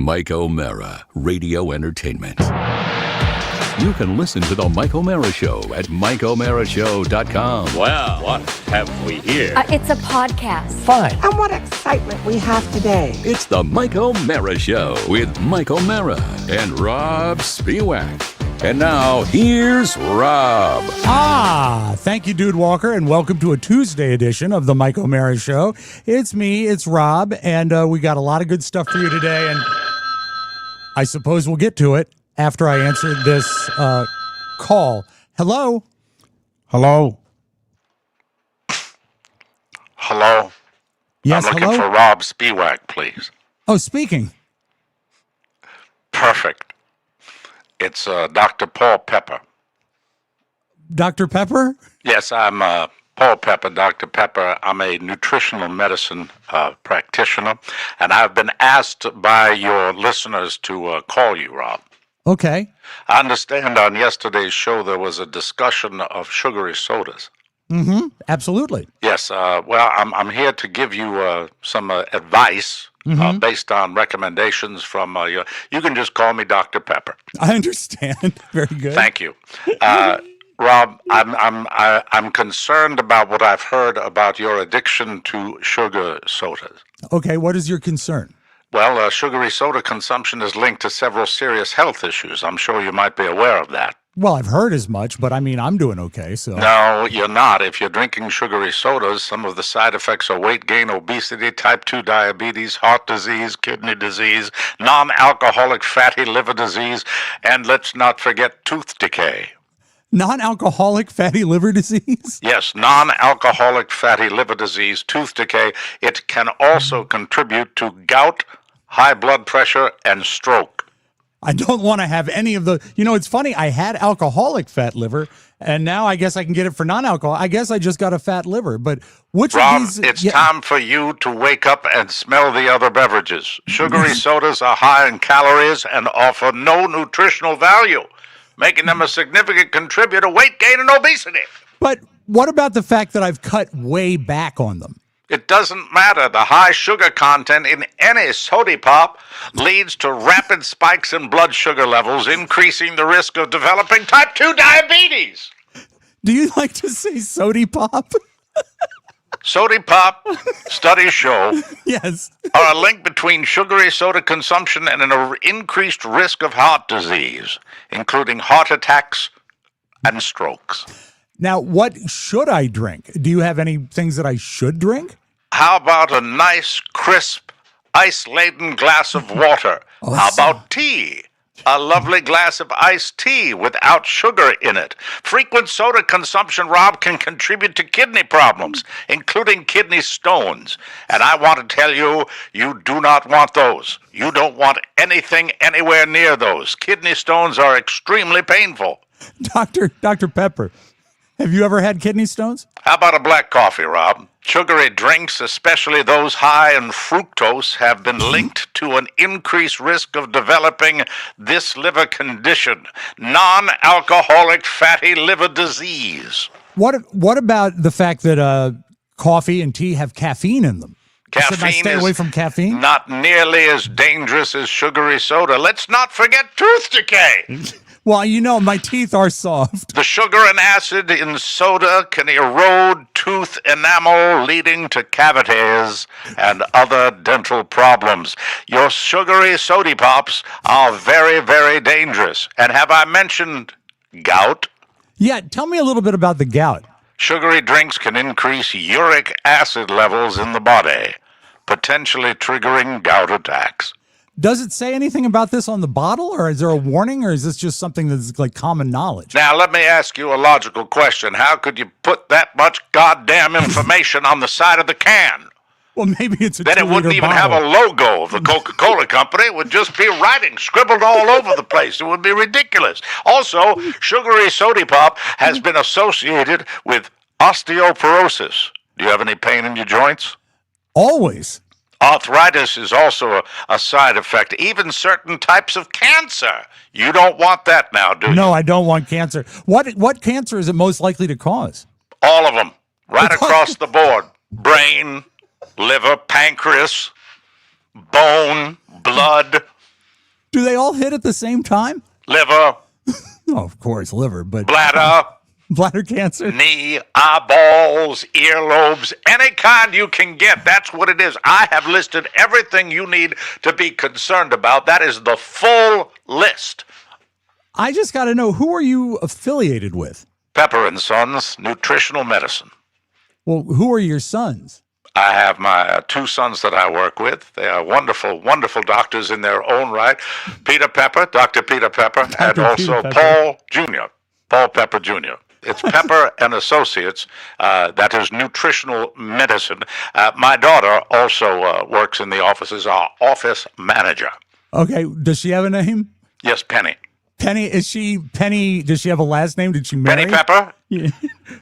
Mike O'Mara, Radio Entertainment. You can listen to The Mike O'Mara Show at MikeO'MaraShow.com. Well, what have we here? It's a podcast. Fine. And what excitement we have today. It's The Mike O'Mara Show with Mike O'Mara and Robb Spiewak. And now, here's Robb. Thank you, Dude Walker, and welcome to a Tuesday edition of The Mike O'Mara Show. It's me, it's Robb, and we got a lot of good stuff for you today, and I suppose we'll get to it after I answer this call. Hello? Hello? Hello? Yes, I'm looking hello? for Robb Spiewak, please. Oh, speaking. Perfect. It's Dr. Paul Pepper. Dr. Pepper? Yes, I'm Paul Pepper, Dr. Pepper. I'm a nutritional medicine practitioner, and I've been asked by your listeners to call you, Robb. Okay. I understand on yesterday's show there was a discussion of sugary sodas. Mm-hmm. Absolutely. Yes. Well, I'm here to give you some advice based on recommendations from your. You can just call me Dr. Pepper. I understand. Very good. Thank you, Robb. I'm concerned about what I've heard about your addiction to sugar sodas. Okay. What is your concern? Well, sugary soda consumption is linked to several serious health issues. I'm sure you might be aware of that. Well, I've heard as much, but I mean, I'm doing okay, so. No, you're not. If you're drinking sugary sodas, some of the side effects are weight gain, obesity, type 2 diabetes, heart disease, kidney disease, non-alcoholic fatty liver disease, and let's not forget tooth decay. Non-alcoholic fatty liver disease? Yes, non-alcoholic fatty liver disease, tooth decay. It can also contribute to gout, high blood pressure, and stroke. I don't want to have any of the, it's funny. I had alcoholic fat liver, and now I guess I can get it for non-alcohol. I guess I just got a fat liver, but which Robb, of these? it's time for you to wake up and smell the other beverages. Sugary sodas are high in calories and offer no nutritional value, making them a significant contributor to weight gain and obesity. But what about the fact that I've cut way back on them? It doesn't matter. The high sugar content in any soda pop leads to rapid spikes in blood sugar levels, increasing the risk of developing type 2 diabetes. Do you like to say soda pop? Soda pop, studies show, Yes. are a link between sugary soda consumption and an increased risk of heart disease, including heart attacks and strokes. Now, what should I drink? Do you have any things that I should drink? How about a nice, crisp, ice-laden glass of water? How about tea? A lovely glass of iced tea without sugar in it. Frequent soda consumption, Robb, can contribute to kidney problems, including kidney stones. And I want to tell you, you do not want those. You don't want anything anywhere near those. Kidney stones are extremely painful. Dr. Pepper, have you ever had kidney stones? How about a black coffee, Robb? Sugary drinks, especially those high in fructose, have been linked to an increased risk of developing this liver condition, non-alcoholic fatty liver disease. What about the fact that coffee and tea have caffeine in them? Should I stay away from caffeine? Not nearly as dangerous as sugary soda. Let's not forget tooth decay. Well, my teeth are soft. The sugar and acid in soda can erode tooth enamel, leading to cavities and other dental problems. Your sugary soda pops are very, very dangerous. And have I mentioned gout? Yeah, tell me a little bit about the gout. Sugary drinks can increase uric acid levels in the body, potentially triggering gout attacks. Does it say anything about this on the bottle, or is there a warning, or is this just something that's like common knowledge? Now, let me ask you a logical question. How could you put that much goddamn information on the side of the can? Well, maybe it's a Then it wouldn't even have a logo of the Coca-Cola company. It would just be writing scribbled all over the place. It would be ridiculous. Also, sugary soda pop has been associated with osteoporosis. Do you have any pain in your joints? Always. Arthritis is also a side effect, even certain types of cancer. You don't want that now, do you? No, I don't want cancer. What cancer is it most likely to cause? All of them, right across the board. Brain, liver, pancreas, bone, blood, Do they all hit at the same time? Liver, Oh, of course, liver, but bladder, bladder cancer. knee, eyeballs, earlobes, any kind you can get. That's what it is. I have listed everything you need to be concerned about. That is the full list. I just got to know, who are you affiliated with? Pepper and Sons Nutritional Medicine. Well, who are your sons? I have my two sons that I work with. They are wonderful, wonderful doctors in their own right. Peter Pepper, Dr. Peter Pepper, and also Paul Jr., Paul Pepper Jr. It's Pepper and Associates. That is nutritional medicine. My daughter also works in the office as our office manager. Okay, does she have a name? Yes, Penny. Penny, is she Penny? Does she have a last name? Did she marry? Penny Pepper? Yeah.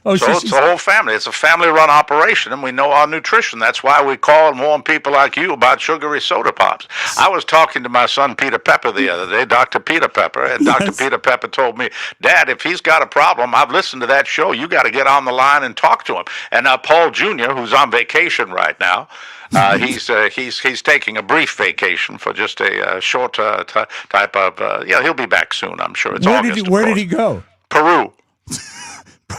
Oh, So it's the whole family. It's a family-run operation, and we know our nutrition. That's why we call and warn people like you about sugary soda pops. I was talking to my son Peter Pepper the other day, Dr. Peter Pepper, and Dr. Peter Pepper told me, Dad, if he's got a problem, I've listened to that show. You got to get on the line and talk to him. And Paul Jr., who's on vacation right now, he's taking a brief vacation for just a short type of. He'll be back soon. I'm sure. It's August. Where did he go? Peru.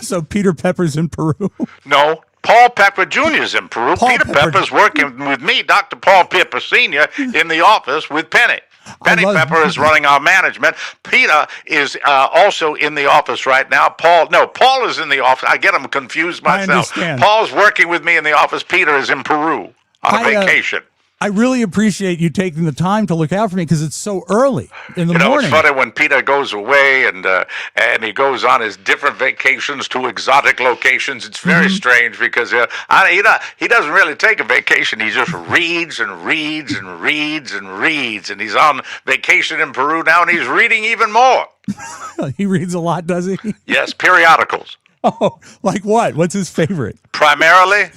So Peter Pepper's in Peru. No, Paul Pepper Jr. is in Peru. Paul Peter Pepper- Pepper's working with me, Dr. Paul Pepper Sr., in the office with Penny. Penny Pepper is running our management. Peter is also in the office right now. Paul is in the office. I get them confused myself. I understand. Paul's working with me in the office. Peter is in Peru on a vacation. I really appreciate you taking the time to look out for me because it's so early in the morning. It's funny when Peter goes away and he goes on his different vacations to exotic locations. It's very strange because he doesn't really take a vacation. He just reads and reads and reads and reads. And he's on vacation in Peru now, and he's reading even more. He reads a lot, does he? Yes, periodicals. Oh, like what? What's his favorite? Primarily,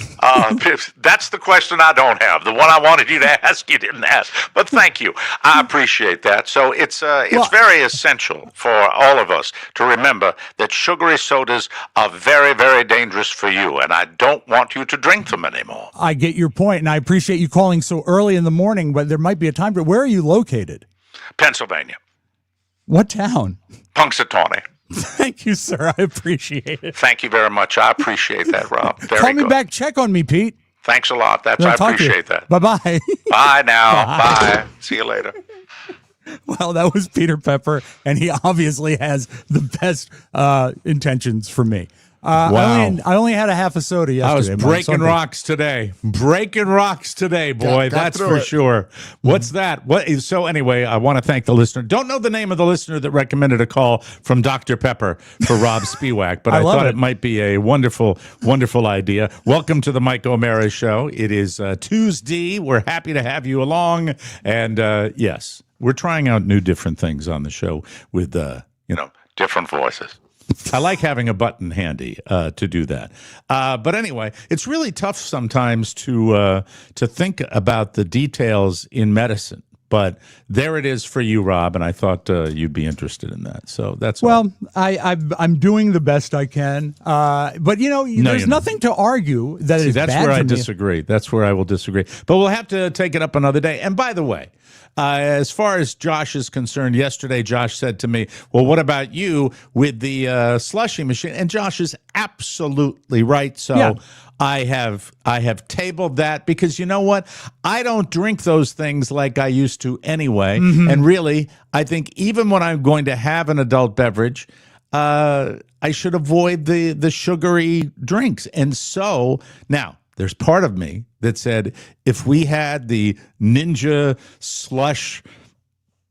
that's the question I don't have. The one I wanted you to ask, you didn't ask. But thank you. I appreciate that. So it's very essential for all of us to remember that sugary sodas are very, very dangerous for you, and I don't want you to drink them anymore. I get your point, and I appreciate you calling so early in the morning, but there might be a time. But where are you located? Pennsylvania. What town? Punxsutawney. Thank you, sir. I appreciate it. Thank you very much. I appreciate that, Rob. Very Call me good. back. Check on me, Pete. Thanks a lot. I appreciate that. Bye-bye. Bye now. Bye. See you later. Well, that was Peter Pepper, and he obviously has the best intentions for me. Wow. I only had a half a soda yesterday. I was breaking rocks today. Breaking rocks today, boy. That's for sure. What's that? So anyway, I want to thank the listener. Don't know the name of the listener that recommended a call from Dr. Pepper for Rob Spiewak, but I thought it might be a wonderful, wonderful idea. Welcome to the Mike O'Mara Show. It is Tuesday. We're happy to have you along. And yes, we're trying out new different things on the show with, different voices. I like having a button handy to do that. But anyway, it's really tough sometimes to think about the details in medicine. But there it is for you, Rob, and I thought you'd be interested in that. So that's all. I'm doing the best I can. But, there's nothing to argue that it's bad. That's where I disagree. That's where I will disagree. But we'll have to take it up another day. And by the way, as far as Josh is concerned, yesterday Josh said to me, well, what about you with the slushy machine? And Josh is absolutely right. So yeah. I have tabled that because you know what? I don't drink those things like I used to anyway. Mm-hmm. And really, I think even when I'm going to have an adult beverage, I should avoid the sugary drinks. And so now there's part of me that said, if we had the Ninja Slush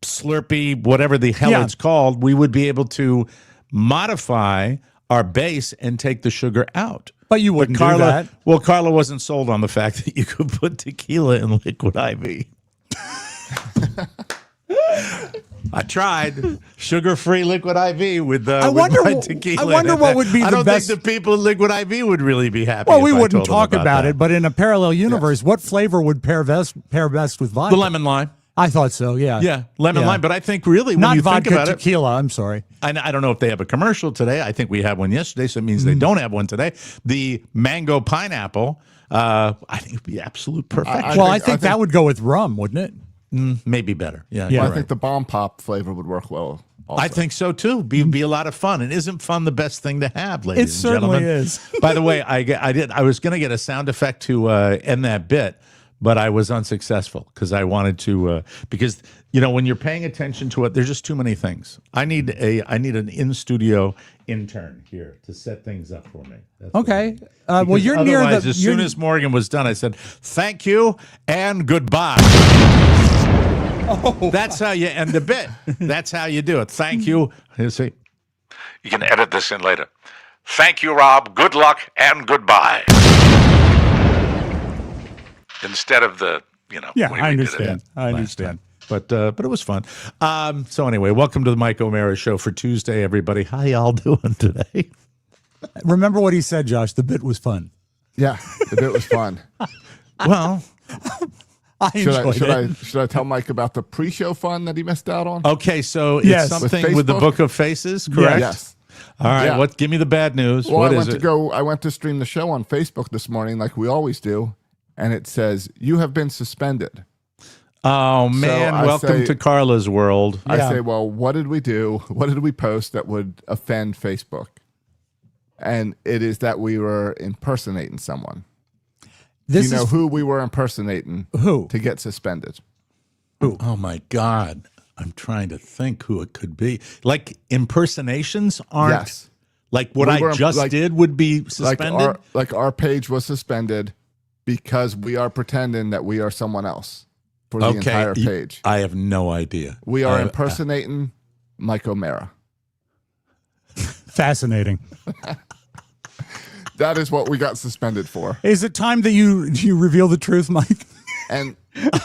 Slurpee, whatever the hell it's called, we would be able to modify our base and take the sugar out. But you wouldn't do that. Well, Carla wasn't sold on the fact that you could put tequila in liquid IV. I tried sugar-free liquid IV with tequila. I wonder what would be the best. I don't think the people in liquid IV would really be happy. Well, we wouldn't talk about it, but in a parallel universe, what flavor would pair best with vodka? The lemon lime. I thought so, yeah. Yeah, lemon lime. But I think really when not you vodka, think about tequila, I'm sorry. I don't know if they have a commercial today. I think we had one yesterday, so it means they don't have one today. The mango pineapple, I think would be absolute perfection. I think that would go with rum, wouldn't it? Maybe better. Yeah, Yeah. you're I right. think the bomb pop flavor would work well. Also. I think so too. Be a lot of fun. And isn't fun the best thing to have, ladies It and certainly gentlemen? is. By the way, I was going to get a sound effect to end that bit, but I was unsuccessful because I wanted to because when you're paying attention to it, there's just too many things. I need an in studio intern here to set things up for me. That's what I Okay. need. Well, Because you're near otherwise, the. as you're- soon as Morgan was done, I said thank you and goodbye. That's how you end a bit. That's how you do it. Thank you. You see. You can edit this in later. Thank you, Rob. Good luck and goodbye. Instead of the, Yeah, way I we did it. understand. I understand. But it was fun. So anyway, welcome to the Mike O'Mara Show for Tuesday, everybody. How y'all doing today? Remember what he said, Josh. The bit was fun. Yeah, the bit was fun. Well, I enjoyed it. Should I tell Mike about the pre-show fun that he missed out on? okay, so Yes. it's With something with the Facebook? Book of Faces, correct? Yes. All right, Yeah. give me the bad news. Well, What I is went it? I went to stream the show on Facebook this morning, like we always do, and it says you have been suspended. Oh man, I welcome say- to Carla's world. I Yeah. say, well, what did we do? What did we post that would offend Facebook? And it is that we were impersonating someone. This You know is who we were impersonating who? to get suspended? Oh my God, I'm trying to think who it could be. Like impersonations aren't Yes. like what We I were, just like- did would be suspended. Like our page was suspended because we are pretending that we are someone else for the entire page. I have no idea. We are I- impersonating Mike O'Mara. Fascinating. That is what we got suspended for. Is it time that you reveal the truth, Mike? And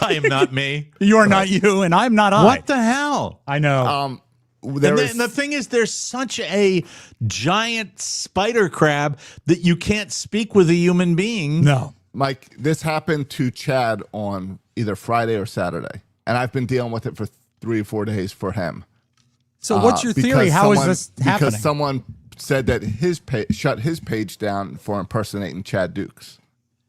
I am not me. You are not you, and I'm not I. What the hell? I know. there is And the thing is, there's such a giant spider crab that you can't speak with a human being. no. Mike, this happened to Chad on either Friday or Saturday, and I've been dealing with it for 3 or 4 days for him. So what's your theory? Because How is someone- this happening? Because someone said that shut his page down for impersonating Chad Dukes.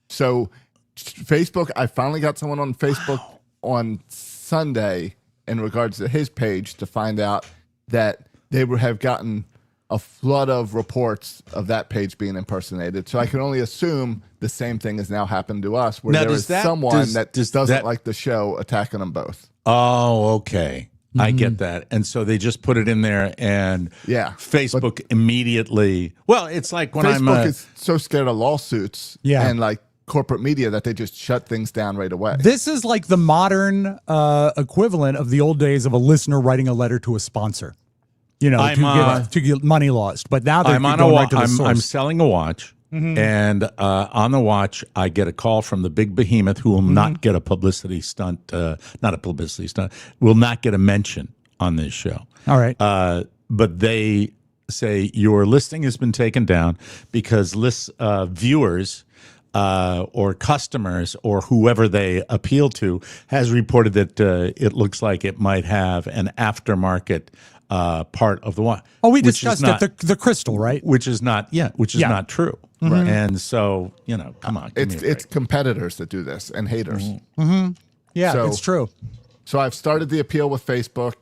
So Facebook, I finally got someone on Facebook on Sunday in regards to his page to find out that they have gotten a flood of reports of that page being impersonated. So I can only assume the same thing has now happened to us, where Now, there does is that- someone does- that does doesn't that- like the show attacking them both. Oh, okay. I get that. And so they just put it in there, and Yeah, Facebook immediately. Well, it's like when Facebook I'm. is so scared of lawsuits Yeah. and like corporate media that they just shut things down right away. This is like the modern equivalent of the old days of a listener writing a letter to a sponsor. To get money lost. But now they're I'm on going a right to the source. I'm selling a watch, and on the watch, I get a call from the big behemoth who will not get a publicity stunt, not a publicity stunt, will not get a mention on this show. All right. But they say your listing has been taken down because viewers or customers or whoever they appeal to has reported that it looks like it might have an aftermarket part of the watch. Oh, we which is discussed not- it. The crystal, right? which is not not true. Right. And so, come on. give me a It's break. competitors that do this and haters. Yeah, So- it's true. So I've started the appeal with Facebook,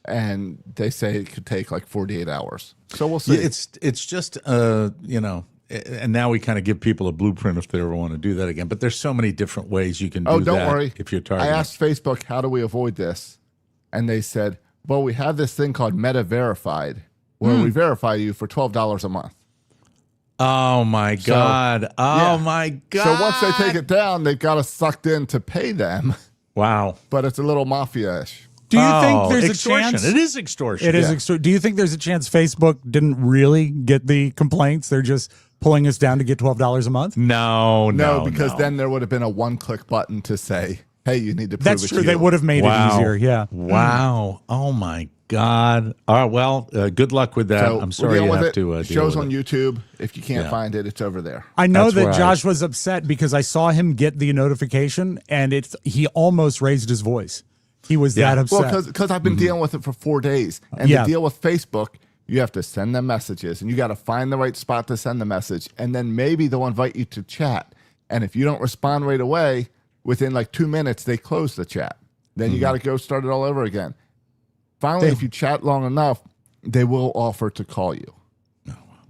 and they say it could take like 48 hours. So we'll see. Yeah, it's just and now we kind of give people a blueprint if they ever want to do that again. But there's so many different ways you can do oh, don't that worry. if you're I targeting. asked Facebook, how do we avoid this? And they said, well, we have this thing called Meta Verified, where we verify you for $12 a month. Oh my God. yeah. My God. So once they take it down, they've got us sucked in to pay them, Wow. but it's a little mafia-ish. Do you think there's extortion. a chance? It is extortion. It is Yeah. extra. Do you think there's a chance Facebook didn't really get the complaints? They're just pulling us down to get $12 a month? No, No, because no. then there would have been a one-click button to say, hey, you need to prove That's it's true. you. They would have made it easier. Yeah. Wow. Oh my God. All right. Well, good luck with that. So I'm we're sorry dealing you with have it. to The deal show's with on it. YouTube. If you can't Yeah. find it, it's over there. I know That's where that I- Josh was upset because I saw him get the notification and he almost raised his voice. He was Yeah. that upset. Well, because I've been dealing with it for 4 days. And Yeah. to deal with Facebook, you have to send them messages and you got to find the right spot to send the message. And then maybe they'll invite you to chat. And if you don't respond right away, within like 2 minutes, they close the chat. Then you got to go start it all over again. Finally, if you chat long enough, they will offer to call you.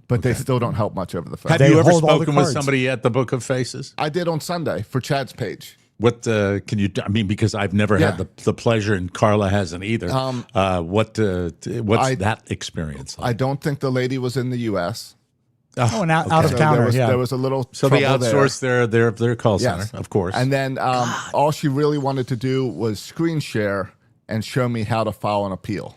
But they still don't help much over the phone. Have you ever spoken with somebody at the Book of Faces? I did on Sunday for Chad's page. What can you? I mean, because I've never had the pleasure, and Carla hasn't either. What's that experience like? I don't think the lady was in the U.S. Oh, and out of counter. There was a little so they trouble outsourced their call center, of course. And then all she really wanted to do was screen share and show me how to file an appeal,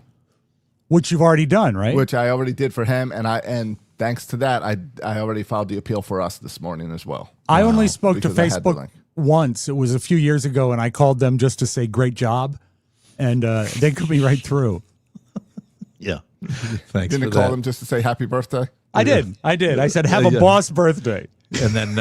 which you've already done, right? Which I already did for him, and thanks to that, I already filed the appeal for us this morning as well. I only spoke to Facebook once. It was a few years ago, and I called them just to say great job, and they put me right through. Yeah, thanks. Didn't call them just to say happy birthday? I did. I said have a boss birthday. And then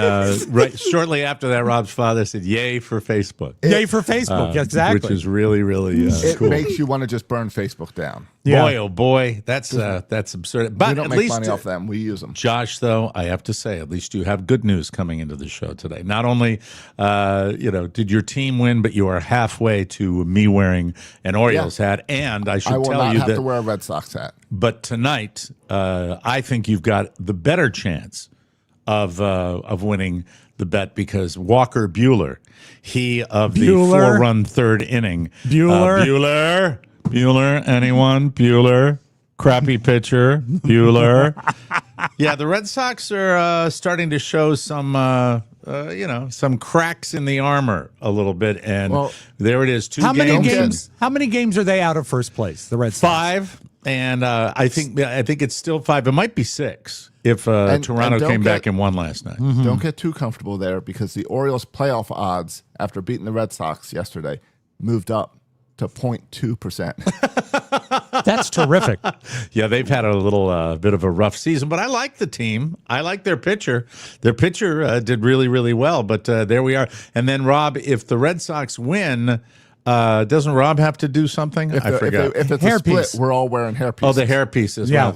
shortly after that, Rob's father said, "Yay for Facebook!" Yay for Facebook! Exactly, which is really, really cool. It makes you want to just burn Facebook down. Yeah. Boy, oh boy, that's absurd. But we don't at make least money off them; we use them. Josh, though, I have to say, at least you have good news coming into the show today. Not only, did your team win, but you are halfway to me wearing an Orioles hat, and I should tell you that I will not have to wear a Red Sox hat. But tonight, I think you've got the better chance of winning the bet because Walker Buehler, he of the 4-run third inning. Buehler, anyone? Buehler, crappy pitcher, Buehler. Yeah, the Red Sox are starting to show some cracks in the armor a little bit, and there it is. How many games are they out of first place? The Red Sox 5, and I think it's still 5. It might be 6 if Toronto came back and won last night. Mm-hmm. Don't get too comfortable there because the Orioles' playoff odds after beating the Red Sox yesterday moved up to 0.2%. That's terrific. Yeah, they've had a little bit of a rough season, but I like the team. I like their pitcher. Their pitcher did really, really well, but there we are. And then, Rob, if the Red Sox win, doesn't Rob have to do something? I forgot. If it's a split, we're all wearing hair pieces. Oh, the hair piece as well.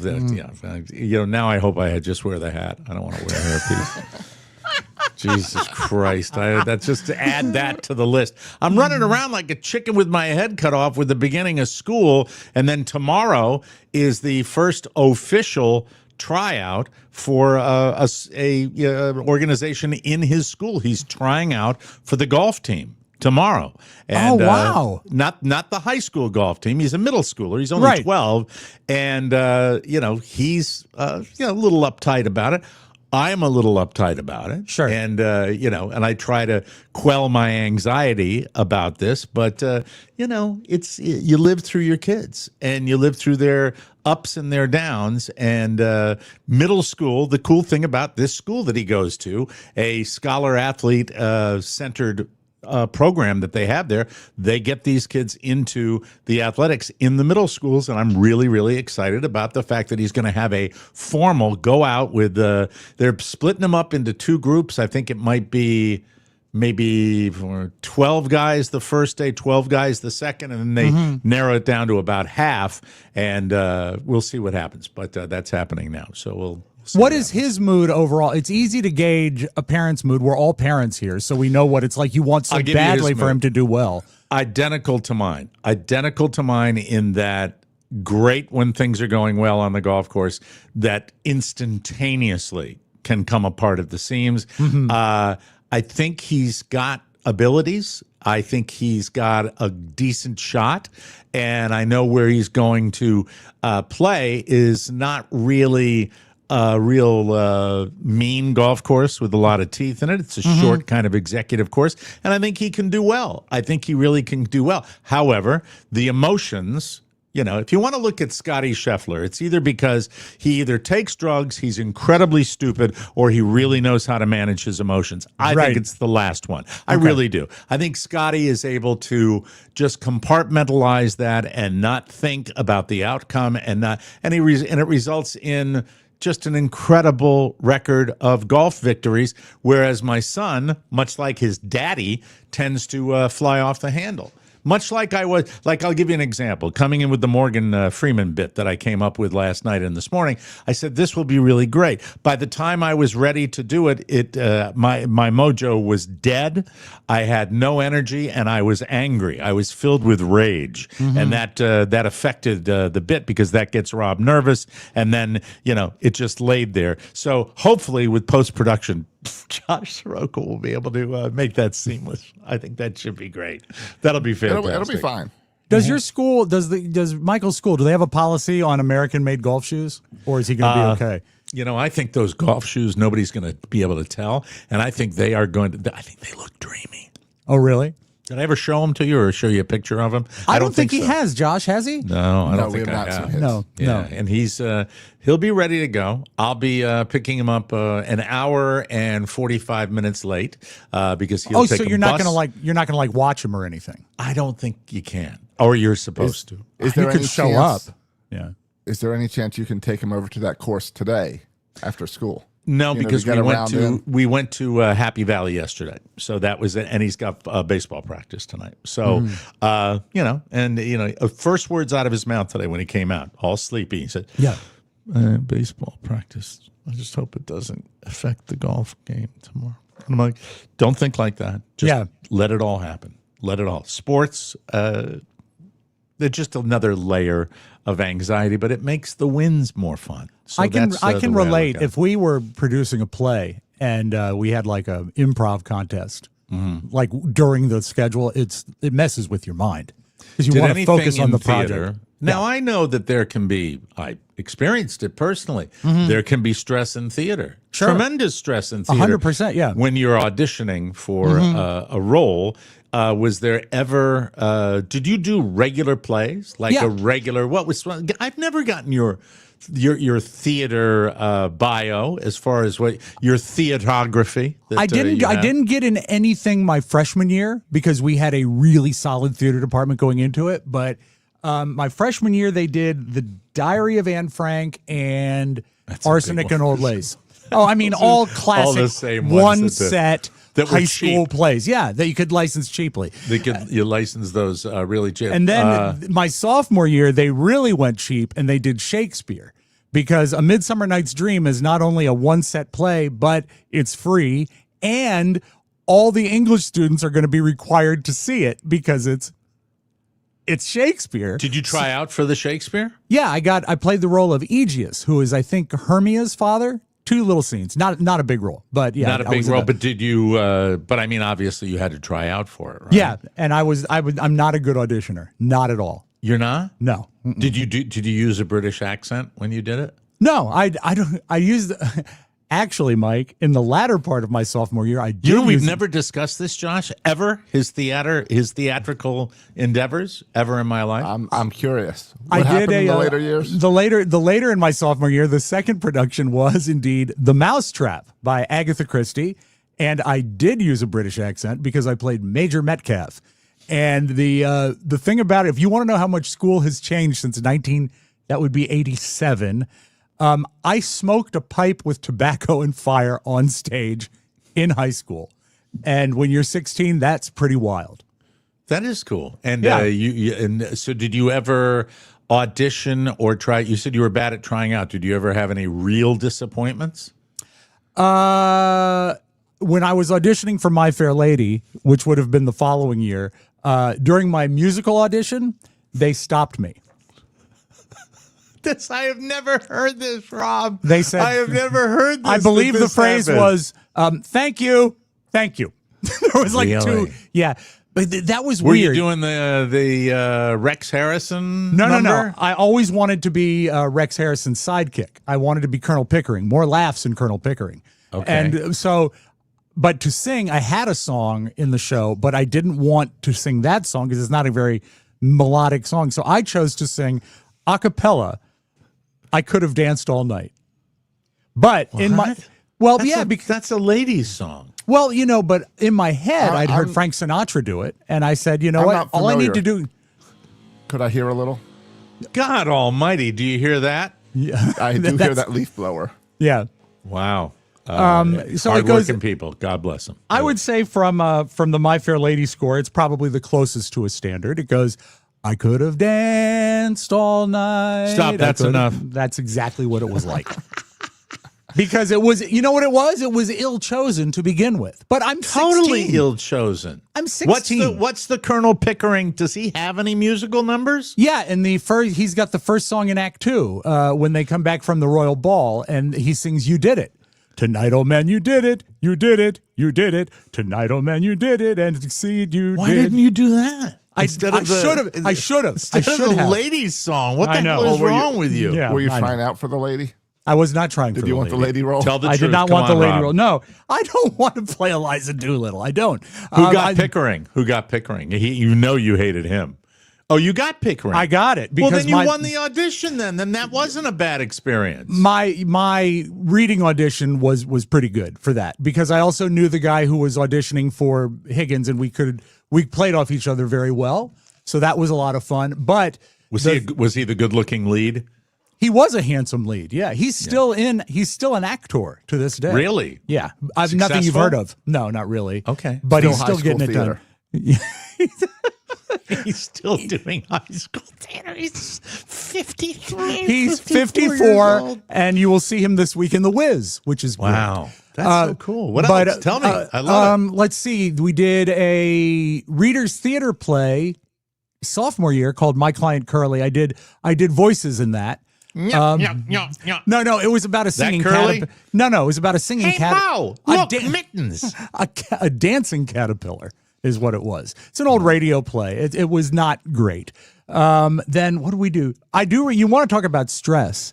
Yeah. Now I hope I just wear the hat. I don't want to wear a hair piece. Jesus Christ. That's just to add that to the list. I'm running around like a chicken with my head cut off with the beginning of school, and then tomorrow is the first official tryout for a organization in his school. He's trying out for the golf team tomorrow. And, wow. Not the high school golf team. He's a middle schooler. He's only 12. And, he's a little uptight about it. I'm a little uptight about it. Sure. And, and I try to quell my anxiety about this. But, it's you live through your kids and you live through their ups and their downs. And middle school, the cool thing about this school that he goes to, a scholar-athlete centered program that they have there, they get these kids into the athletics in the middle schools, and I'm really, really excited about the fact that he's going to have a formal go out with they're splitting them up into 2 groups. I think it might be maybe 12 guys the first day, 12 guys the second, and then they narrow it down to about half, and we'll see what happens. But that's happening now, so we'll What is his mood overall? It's easy to gauge a parent's mood. We're all parents here, so we know what it's like. You want so badly for him to do well. Identical to mine in that great when things are going well on the golf course, that instantaneously can come apart at the seams. I think he's got abilities. I think he's got a decent shot, and I know where he's going to play is not really a real mean golf course with a lot of teeth in it. It's a short kind of executive course, and I think he can do well. I think he really can do well. However, the emotions, if you want to look at Scotty Scheffler, it's either because he either takes drugs, he's incredibly stupid, or he really knows how to manage his emotions. I think it's the last one. I really do. I think Scotty is able to just compartmentalize that and not think about the outcome, and it results in just an incredible record of golf victories, whereas my son, much like his daddy, tends to fly off the handle. Much like I was, like I'll give you an example. Coming in with the Morgan Freeman bit that I came up with last night and this morning, I said this will be really great. By the time I was ready to do it, my mojo was dead. I had no energy and I was angry. I was filled with rage, and that affected the bit because that gets Rob nervous, and then it just laid there. So hopefully with post production, Josh Soroka will be able to make that seamless. I think that should be great. That'll be fantastic. It'll be fine. Does your school, does Michael's school, do they have a policy on American-made golf shoes, or is he going to be okay? I think those golf shoes, nobody's going to be able to tell, and I think they are going to. I think they look dreamy. Oh, really? Did I ever show them to you or show you a picture of them? I don't think he has, Josh. Has he? No, I don't we think have I not have. seen his. No. And he'll be ready to go. I'll be picking him up an hour and 45 minutes late because he'll take so a you're not bus. gonna like watch him or anything. I don't think you can, or you're supposed to. Is You there could any show chance, up. Yeah. Is there any chance you can take him over to that course today after school? No, You know, because to get around him? we went to Happy Valley yesterday, so that was it, and he's got baseball practice tonight. So first words out of his mouth today when he came out, all sleepy, he said, Yeah. Baseball practice. I just hope it doesn't affect the golf game tomorrow." And I'm like, "Don't think like that. Just let it all happen. Let it all. Sports, they're just another layer of anxiety, but it makes the wins more fun." So I can that's, the can way I relate. look at it. If we were producing a play and we had like a improv contest, like during the schedule, it messes with your mind because you Did want to anything focus on in the theater? project. Now, I know that there can be, I experienced it personally, there can be stress in theater. Sure. Tremendous stress in theater. 100%, yeah. When you're auditioning for a role, was there ever, did you do regular plays? Like Yeah. a regular, I've never gotten your theater bio as far as your theatrography. That, I didn't get in anything my freshman year because we had a really solid theater department going into it. But my freshman year, they did The Diary of Anne Frank and Arsenic and Old Lace. Oh, I mean, all classic, all the same ones one that set that were high school cheap. plays. Yeah, that you could license cheaply. you license those really cheap. And then my sophomore year, they really went cheap and they did Shakespeare because A Midsummer Night's Dream is not only a one set play, but it's free. And all the English students are going to be required to see it because it's Shakespeare. Did you try out for the Shakespeare? Yeah, I played the role of Aegeus, who is, I think, Hermia's father. 2 little scenes, not a big role, but yeah, Not a big role, but did you? But I mean, obviously, you had to try out for it, right? Yeah, and I'm not a good auditioner, not at all. You're not? No. Did you use a British accent when you did it? No, I don't. I used actually, Mike, in the latter part of my sophomore year, I did. You know, we've use- never discussed this, Josh, ever. His theatrical endeavors, ever in my life. I'm curious. I What did happened in the a, later years? The later in my sophomore year, the second production was indeed The Mousetrap by Agatha Christie, and I did use a British accent because I played Major Metcalf. And the thing about it, if you want to know how much school has changed since that would be 87. I smoked a pipe with tobacco and fire on stage in high school, and when you're 16, that's pretty wild. That is cool. And Yeah. and so did you ever audition or try? You said you were bad at trying out. Did you ever have any real disappointments? When I was auditioning for My Fair Lady, which would have been the following year, during my musical audition, they stopped me. I have never heard this, Rob. They said, I have never heard this. I believe that the this phrase happened. was, thank you. There was like Really? 2. Yeah. But that was Were weird. you doing the Rex Harrison? No. number? I always wanted to be Rex Harrison's sidekick. I wanted to be Colonel Pickering. More laughs in Colonel Pickering. Okay. And so, but to sing, I had a song in the show, but I didn't want to sing that song because it's not a very melodic song. So I chose to sing a cappella. I Could Have Danced All Night. But in my, well, That's that's a ladies' song. well, but in my head, I'd heard I'm- Frank Sinatra do it. And I said, you know I'm what? not All I need to familiar. do. Could I hear a little? God Almighty! Do you hear that? I do hear That's- that leaf blower. Yeah. Wow. So it goes. Hardworking people. God bless them. I would say from the My Fair Lady score, it's probably the closest to a standard. It goes, I could have danced all night. Stop, that's enough. That's exactly what it was like. Because it was, you know what it was? It was ill chosen to begin with. But I'm totally 16. ill chosen. I'm 16. What's the Colonel Pickering? Does he have any musical numbers? Yeah, and he's got the first song in Act 2 when they come back from the Royal Ball, and he sings "You Did It." Tonight, old man, you did it. You did it. You did it. Tonight, old man, you did it, and succeed. Why didn't you do that? I should have. I should have. The ladies' song. What the hell is wrong with you? Yeah, Were you trying out for the lady? I was not trying for Did you want the lady role? Tell the I truth. did not Come want the on, lady Rob. role. No, I don't want to play Eliza Doolittle. I don't. Who got Pickering? Who got Pickering? You hated him. Oh, you got Pickering. I got it. Well, Because then you won the audition. Then that wasn't a bad experience. my reading audition was pretty good for that, because I also knew the guy who was auditioning for Higgins, and we played off each other very well. So that was a lot of fun. But Was he the good-looking lead? he was a handsome lead. Yeah, he's still an actor to this day. Really? Yeah, I've nothing you've Successful? heard of. No, not really. Okay. but Still he's still high getting it school done. He's still doing high school theater. He's 53. He's 54 years 54, old. and you will see him this week in The Wiz, which is great. Wow. That's so cool. What But, else? Tell me. I love it. Let's see. We did a Reader's Theater play sophomore year called My Client Curly. I did voices in that. No, it was about a singing Curly? caterpillar. No, it was about a singing Wow. Look, mittens. a dancing caterpillar is what it was. It's an old radio play. It was not great. Then what do we do? You want to talk about stress?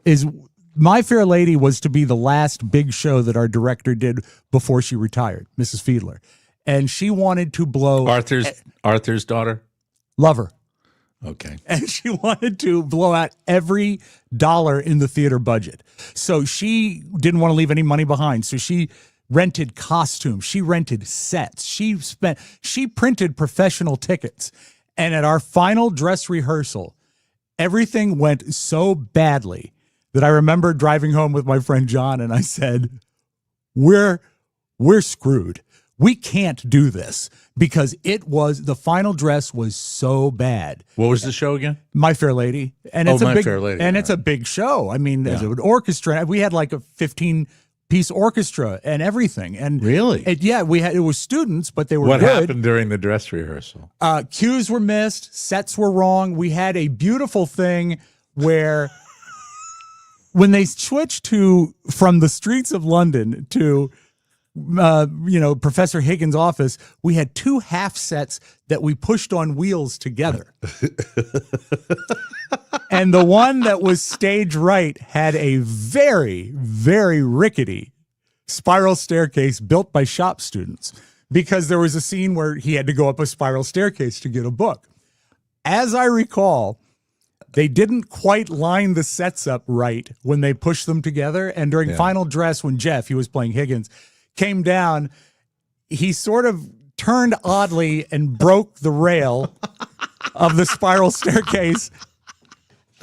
Is My Fair Lady was to be the last big show that our director did before she retired, Mrs. Fiedler, and she wanted to blow Arthur's daughter. Lover. Okay. And she wanted to blow out every dollar in the theater budget. So she didn't want to leave any money behind. So she rented costumes. She rented sets. She printed professional tickets. And at our final dress rehearsal, everything went so badly that I remember driving home with my friend John, and I said, we're screwed. We can't do this, because the final dress was so bad. What was the show again? My Fair Lady. And Oh, it's My a big, Fair Lady, and all it's a big show. I mean, there's an orchestra. We had like a 15-piece orchestra and everything. And Really? it was students, but they were What good. happened during the dress rehearsal? Cues were missed, sets were wrong. We had a beautiful thing where when they switched from the streets of London to Professor Higgins' office, we had two half sets that we pushed on wheels together. And the one that was stage right had a very, very rickety spiral staircase built by shop students, because there was a scene where he had to go up a spiral staircase to get a book. As I recall, they didn't quite line the sets up right when they pushed them together. And during final dress, when Jeff, he was playing Higgins, came down, he sort of turned oddly and broke the rail of the spiral staircase,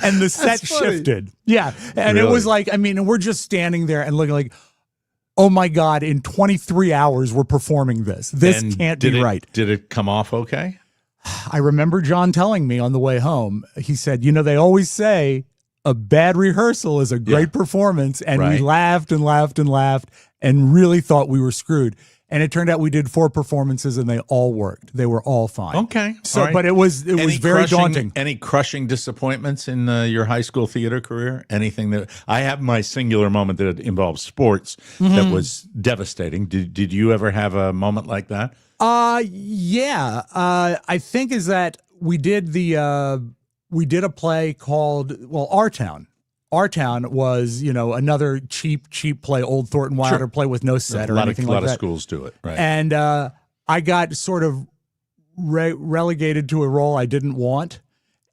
and the set shifted. Yeah. And Really? it was like, and we're just standing there and looking like, oh my God, in 23 hours, we're performing this. This And can't be right. Did it come off okay? I remember John telling me on the way home, he said, they always say a bad rehearsal is a great performance. And we Right. laughed and laughed and laughed and really thought we were screwed. And it turned out we did 4 performances and they all worked. They were all fine. Okay. So, All right. but it was very daunting. Any crushing disappointments in your high school theater career? Anything that I have my singular moment that involves sports that was devastating. Did you ever have a moment like that? Yeah. I think is that we did a play called, Our Town. Our Town was, another cheap play, old Thornton Wilder play with no set or anything like that. A lot of schools do it, right? And I got sort of relegated to a role I didn't want,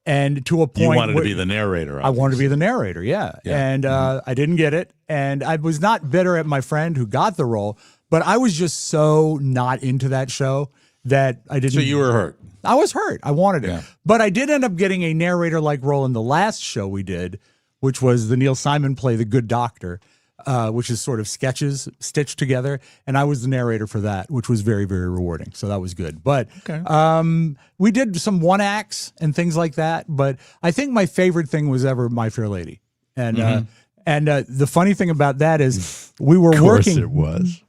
and to a point You wanted to where be the narrator. I wanted to be the narrator, yeah. And I didn't get it, and I was not bitter at my friend who got the role, but I was just so not into that show that I didn't. So you were hurt. I was hurt. I wanted it, Yeah. but I did end up getting a narrator-like role in the last show we did, which was the Neil Simon play, The Good Doctor. which is sort of sketches stitched together. And I was the narrator for that, which was very, very rewarding. So that was good. But we did some one acts and things like that. But I think my favorite thing was ever My Fair Lady. And the funny thing about that is we were working. It was.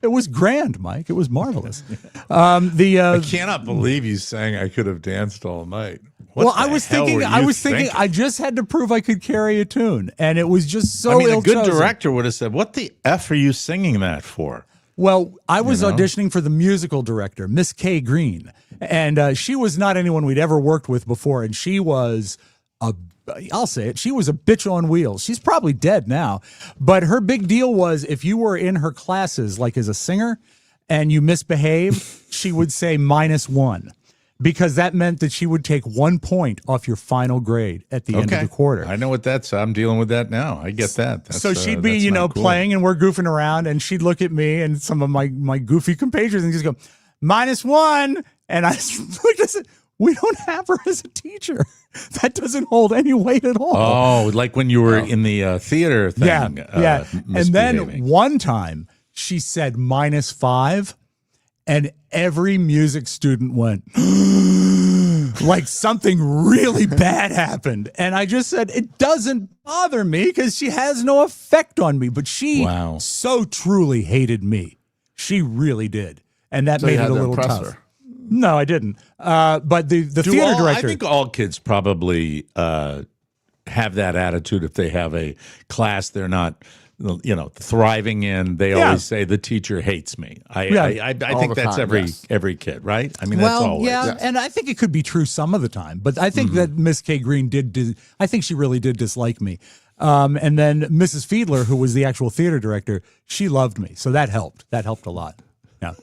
It was grand, Mike. It was marvelous. I cannot believe you saying I could have danced all night. I was thinking, I just had to prove I could carry a tune, and it was just so. A good ill-chosen. director would have said, "What the f are you singing that for?" Well, I was auditioning for the musical director, Miss Kay Green, and she was not anyone we'd ever worked with before, and she was I'll say it, she was a bitch on wheels. She's probably dead now, but her big deal was if you were in her classes, like as a singer, and you misbehaved, she would say -1. Because that meant that she would take 1 point off your final grade at the end of the quarter. I know what that's. I'm dealing with that now. I get that. So she'd be, cool. Playing and we're goofing around, and she'd look at me and some of my goofy compatriots and just go, -1. And I looked and said, we don't have her as a teacher. That doesn't hold any weight at all. Oh, like when you were in the theater thing. Yeah. And then one time she said -5. And every music student went, like something really bad happened. And I just said, it doesn't bother me because she has no effect on me. But she so truly hated me. She really did. And that made it a little tough. Her. No, I didn't. But the theater director. I think all kids probably have that attitude if they have a class they're not thriving in. They always say the teacher hates me. I think that's every kid, right? I mean, that's always. Yeah, and I think it could be true some of the time, but I think that Miss Kay Green I think she really did dislike me. And then Mrs. Fiedler, who was the actual theater director, she loved me, so that helped. That helped a lot. Yeah.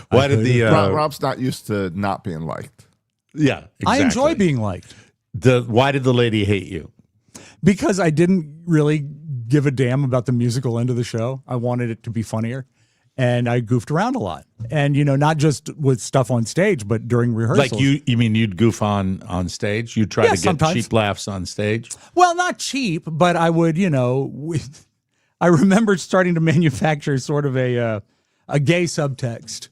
Why did Rob's not used to not being liked? Yeah, exactly. I enjoy being liked. Why did the lady hate you? Because I didn't really give a damn about the musical end of the show. I wanted it to be funnier, and I goofed around a lot. And not just with stuff on stage, but during rehearsals. Like you mean you'd goof on stage? You try to get sometimes. Cheap laughs on stage? Well, not cheap, but I would. I remember starting to manufacture sort of a gay subtext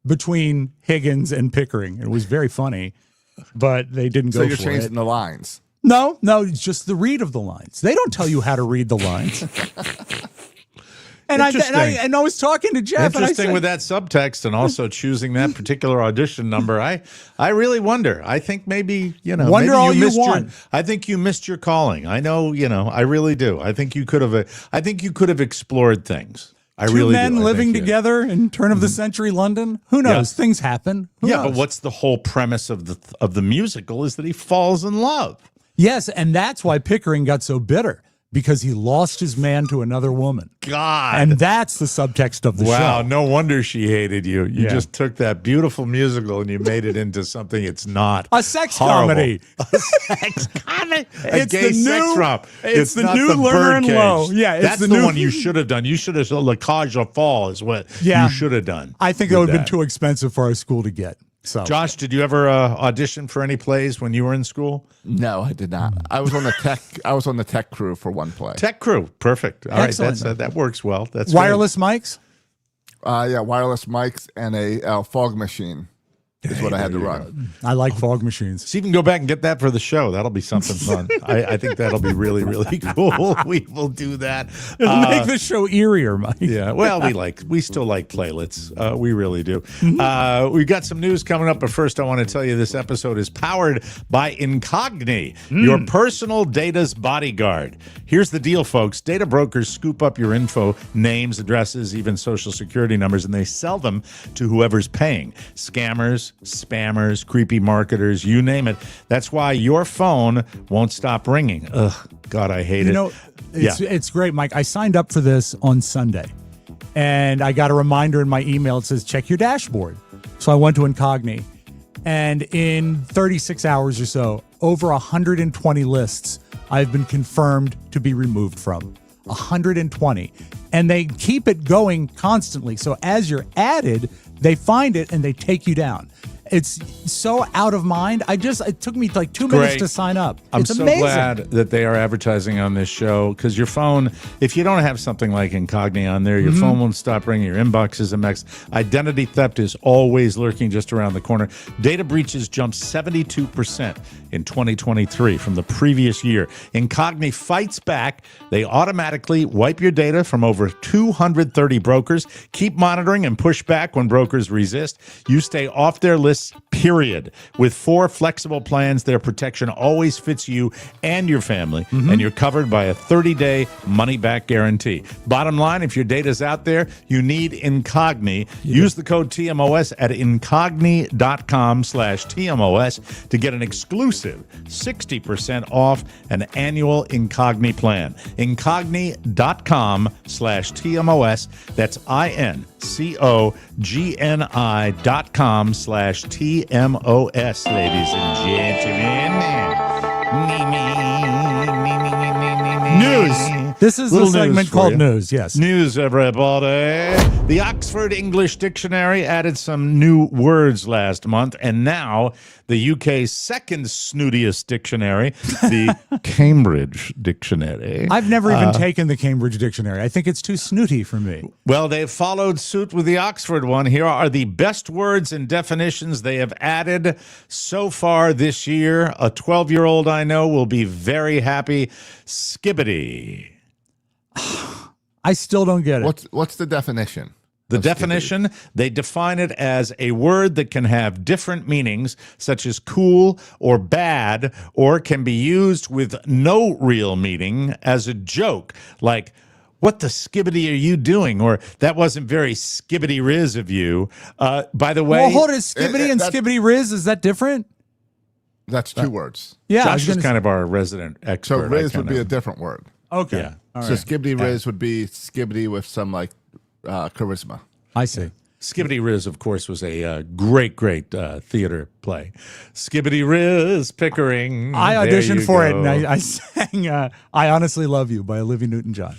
between Higgins and Pickering. It was very funny, but they didn't go for it. So you're changing the lines. No, it's just the read of the lines. They don't tell you how to read the lines. And I was talking to Jeff. Interesting with that subtext and also choosing that particular audition number. I really wonder. I think maybe wonder all you want. I think you missed your calling. I know. I really do. I think you could have explored things. Two men living together in turn of the century London. Who knows? Yeah. Things happen. Who knows? But what's the whole premise of the musical is that he falls in love. Yes, and that's why Pickering got so bitter, because he lost his man to another woman. God. And that's the subtext of the show. Wow, no wonder she hated you. You just took that beautiful musical and you made it into something it's not. A sex horrible. Comedy. A sex comedy. It's gay the sex new, romp. It's the not new the Lerner and Birdcage. Lowe. Yeah, that's the one you should have done. You should have La Cage aux Folles is what you should have done. I think that would have been too expensive for our school to get. So, Josh, did you ever audition for any plays when you were in school? No, I did not. I was on the tech crew for one play. Tech crew, perfect. All Excellent. Right, that works well. That's wireless mics. Wireless mics and a fog machine is what I had to run. I like fog machines. So you can go back and get that for the show. That'll be something fun. I think that'll be really, really cool. We will do that. It'll make the show eerier, Mike. Yeah. Well, we still like playlets. We really do. We've got some news coming up, but first I want to tell you this episode is powered by Incogni, your personal data's bodyguard. Here's the deal, folks. Data brokers scoop up your info, names, addresses, even social security numbers, and they sell them to whoever's paying. Scammers, spammers, creepy marketers, you name it. That's why your phone won't stop ringing. Ugh, God, I hate it. It's great, Mike. I signed up for this on Sunday, and I got a reminder in my email. It says, check your dashboard. So I went to Incogni, and in 36 hours or so, over 120 lists I've been confirmed to be removed from. 120. And they keep it going constantly. So as you're added, they find it and they take you down. It's so out of mind. It took me like 2 minutes Great. to sign up. I'm It's so amazing. glad that they are advertising on this show because your phone, if you don't have something like Incogni on there, your phone won't stop ringing. Your inbox is a mess. Identity theft is always lurking just around the corner. Data breaches jumped 72% in 2023 from the previous year. Incogni fights back. They automatically wipe your data from over 230 brokers, keep monitoring and push back when brokers resist. You stay off their lists, period. With 4 flexible plans, their protection always fits you and your family, and you're covered by a 30-day money-back guarantee. Bottom line, if your data's out there, you need Incogni. Use the code TMOS at incogni.com/TMOS to get an exclusive 60% off an annual Incogni plan. Incogni.com/TMOS. That's INCOGNI.com/TMOS, ladies and gentlemen. News. This is Little the segment news for called you. News, yes. News, everybody. The Oxford English Dictionary added some new words last month, and now the UK's second snootiest dictionary, the Cambridge Dictionary. I've never even taken the Cambridge Dictionary. I think it's too snooty for me. Well, they've followed suit with the Oxford one. Here are the best words and definitions they have added so far this year. A 12-year-old I know will be very happy. Skibbity. I still don't get it. What's the definition? The of definition, they define it as a word that can have different meanings, such as cool or bad, or can be used with no real meaning as a joke, like, what the skibbity are you doing? Or that wasn't very skibbity riz of you. By the way, Well, hold it. Skibbity and skibbity riz, is that different? That's 2 words. Yeah. I was Josh is gonna kind of our resident So expert. Riz would be a different word. Okay. Yeah. All So right. Skibbity Riz would be Skibbity with some like charisma. I see. Skibbity Riz, of course, was a great theater play. Skibbity Riz, Pickering. I There auditioned you for it, go. and I sang I Honestly Love You by Olivia Newton-John.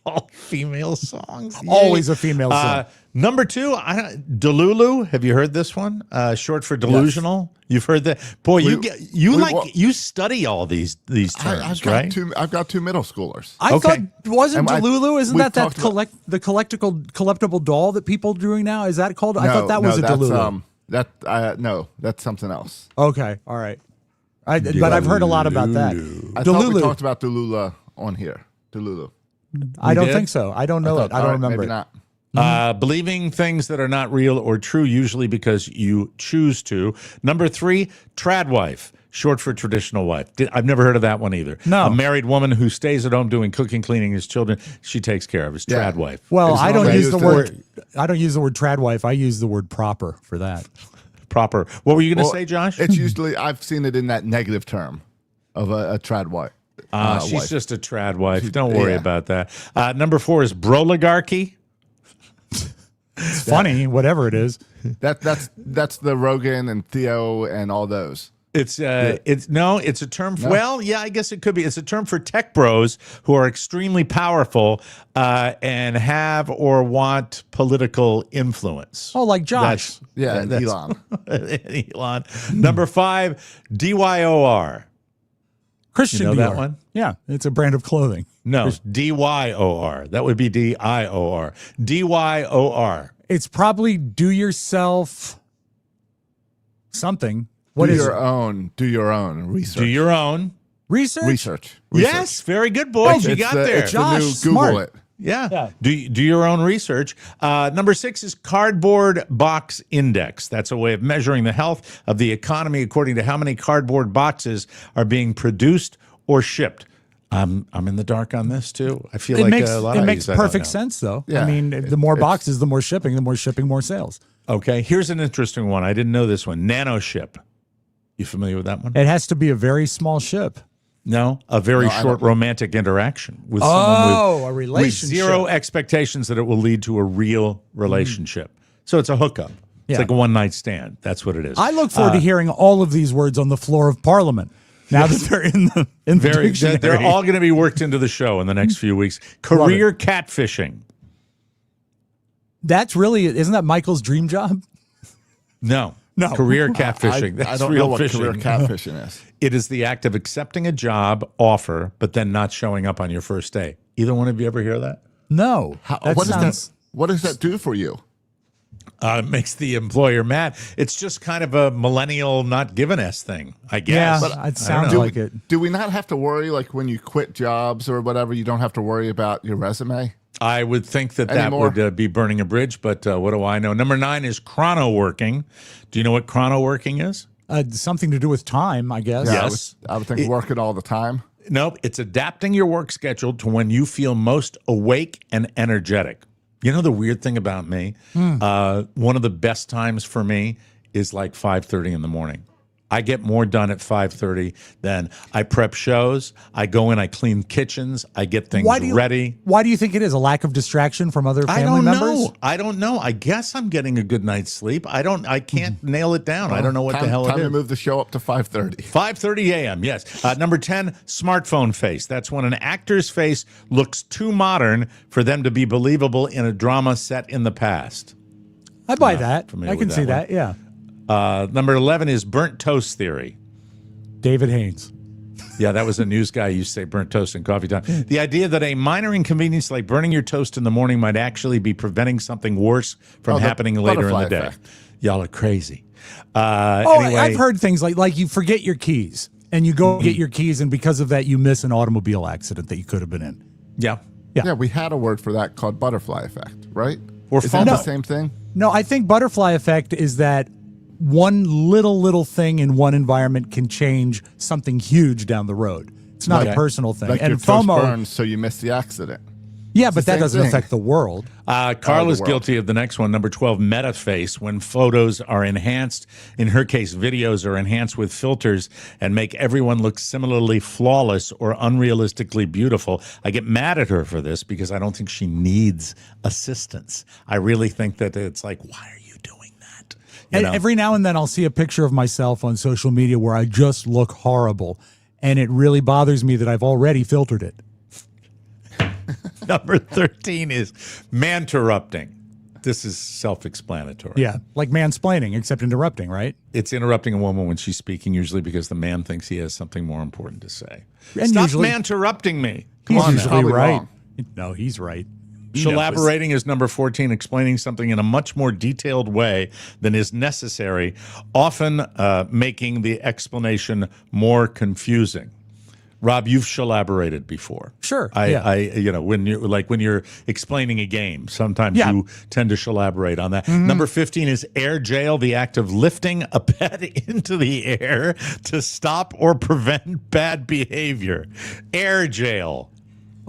All female songs. Always a female song. Number 2, Delulu. Have you heard this one? Short for delusional. You've heard that. Boy, you study all these terms, right? I've got 2 middle schoolers. I Okay. thought, wasn't And Delulu, isn't we've that talked about- the collectible doll that people are doing now? Is that called? I thought that was a Delulu. No, that's something else. Okay, all right. But I've heard a lot about that. I thought we Delulu. talked about Delula on here. Delulu. I don't did? think so. I don't know it. I don't remember maybe it. not. Believing things that are not real or true, usually because you choose to. Number 3, tradwife, short for traditional wife. I've never heard of that one either. No. A married woman who stays at home doing cooking, cleaning his children, she takes care of. It's Yeah. tradwife. Well, It's I not don't like use used the to- word. I don't use the word tradwife. I use the word proper for that. Proper. What were you going to Well, say, Josh? It's usually I've seen it in that negative term of a trad wife. She's wife. just a trad wife. Don't worry yeah. about that. Number 4 is broligarchy. It's funny, whatever it is. That's the Rogan and Theo and all those. It's a term for, well, yeah, I guess it could be. It's a term for tech bros who are extremely powerful and have or want political influence. Oh, like Josh. Yeah, and that's- Elon. Elon. Number 5, DYOR. Christian You know Dior. that one? Yeah, it's a brand of clothing. No, DYOR. That would be DIOR. DYOR. It's probably do yourself something. What do is your it? own. Do your own research. Do your own. Research? research. Yes, very good, boys. You It's got the- there. It's Josh, the new smart. Google it. Yeah. Do your own research. Number 6 is cardboard box index. That's a way of measuring the health of the economy according to how many cardboard boxes are being produced or shipped. I'm in the dark on this too. I feel like a lot it of makes these I don't perfect know. sense, though. Yeah. I mean, the more boxes, the more shipping, more sales. Okay, here's an interesting one. I didn't know this one. Nanoship. You familiar with that one? It has to be a very small ship. No, a very I short don't. romantic interaction with Oh, someone a with relationship. zero expectations that it will lead to a real relationship. So it's a hookup. It's Yeah. like a one-night stand. That's what it is. I look forward to hearing all of these words on the floor of Parliament. Now that they're in the Very, dictionary. they're all going to be worked into the show in the next few weeks. Career catfishing. That's really, isn't that Michael's dream job? No. No. Career catfishing. That's I don't real know what fishing. career catfishing is. It is the act of accepting a job offer, but then not showing up on your first day. Either one of you ever hear that? No. What does that do for you? It makes the employer mad. It's just kind of a millennial not giving us thing, I guess. Yeah, it sounds Do, like it. do we not have to worry, like when you quit jobs or whatever, you don't have to worry about your resume? I would think that Anymore? would be burning a bridge, but what do I know? Number 9 is chrono working. Do you know what chrono working is? Something to do with time, I guess. Yeah, Yes. I would think working all the time. Nope. It's adapting your work schedule to when you feel most awake and energetic. You know the weird thing about me? One of the best times for me is like 5:30 in the morning. I get more done at 5:30 than I prep shows. I go in, I clean kitchens, I get things ready. Why do you think it is? A lack of distraction from other family members? I don't know. I guess I'm getting a good night's sleep. I can't nail it down. I don't know what the hell it Time is. to move the show up to 5:30. 5:30 a.m., yes. Number 10, smartphone face. That's when an actor's face looks too modern for them to be believable in a drama set in the past. I buy that. familiar I can with see that that, yeah. Number 11 is burnt toast theory. David Haynes. Yeah, that was a news guy who used to say burnt toast in coffee time. The idea that a minor inconvenience like burning your toast in the morning might actually be preventing something worse from the happening later in the butterfly day. effect. Y'all are crazy. Anyway. I've heard things like you forget your keys and you go get your keys, and because of that, you miss an automobile accident that you could have been in. Yeah. Yeah, we had a word for that called butterfly effect, right? Or is that the No. same thing? No, I think butterfly effect is that one little thing in one environment can change something huge down the road. It's not Okay. a personal thing. Like and your toast FOMO, burns, so you miss the accident. yeah, but the that same doesn't thing. affect the world. Carl is world. guilty of the next one, number 12, meta face, when photos are enhanced. In her case, videos are enhanced with filters and make everyone look similarly flawless or unrealistically beautiful. I get mad at her for this because I don't think she needs assistance. I really think that it's like, why are you doing that? You And know? every now and then I'll see a picture of myself on social media where I just look horrible, and it really bothers me that I've already filtered it. Number 13 is manterrupting. This is self-explanatory. Yeah, like mansplaining, except interrupting, right? It's interrupting a woman when she's speaking, usually because the man thinks he has something more important to say. And Stop usually- manterrupting me. Come He's on now. usually Probably right. wrong. No, he's right. Elaborating is number 14, explaining something in a much more detailed way than is necessary, often making the explanation more confusing. Rob, you've elaborated before. Sure, When you're explaining a game, sometimes Yeah. you tend to elaborate on that. Number 15 is air jail, the act of lifting a pet into the air to stop or prevent bad behavior. Air jail.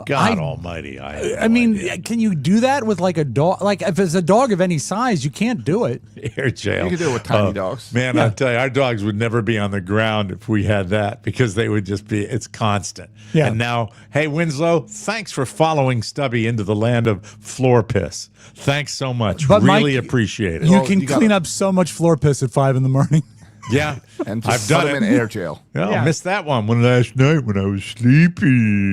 God almighty. I mean, can you do that with like a dog? Like if it's a dog of any size, you can't do it. Air jail. You can do it with tiny dogs. Man, I'll tell you, our dogs would never be on the ground if we had that because they would just be, it's constant. Yeah. And now, hey, Winslow, thanks for following Stubby into the land of floor piss. Thanks so much. But really Mike, appreciate it. You Well, can you gotta- clean up so much floor piss at 5 a.m. Yeah. And I've just put done them it. in air jail. Oh, Yeah. missed that one last night when I was sleepy.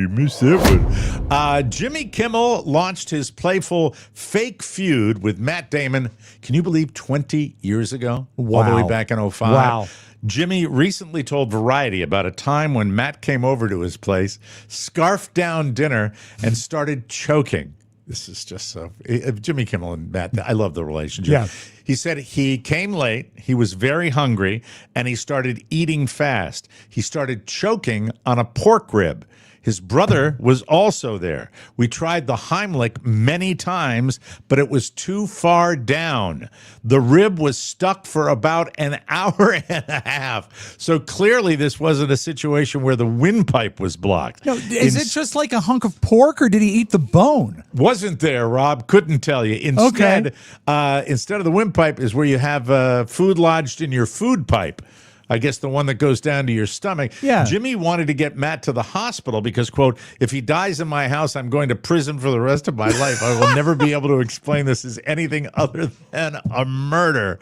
Missed that one. Jimmy Kimmel launched his playful fake feud with Matt Damon. Can you believe 20 years ago? All the way Wow. back in 05. Wow. Jimmy recently told Variety about a time when Matt came over to his place, scarfed down dinner, and started choking. This is just so. Jimmy Kimmel and Matt, I love the relationship. Yeah. He said he came late, he was very hungry, and he started eating fast. He started choking on a pork rib. His brother was also there. We tried the Heimlich many times, but it was too far down. The rib was stuck for about an hour and a half. So clearly this wasn't a situation where the windpipe was blocked. No, is it just like a hunk of pork, or did he eat the bone? Wasn't there, Rob? Couldn't tell you. Instead, instead of the windpipe is where you have food lodged in your food pipe. I guess the one that goes down to your stomach. Yeah. Jimmy wanted to get Matt to the hospital because, quote, if he dies in my house, I'm going to prison for the rest of my life. I will never be able to explain this as anything other than a murder.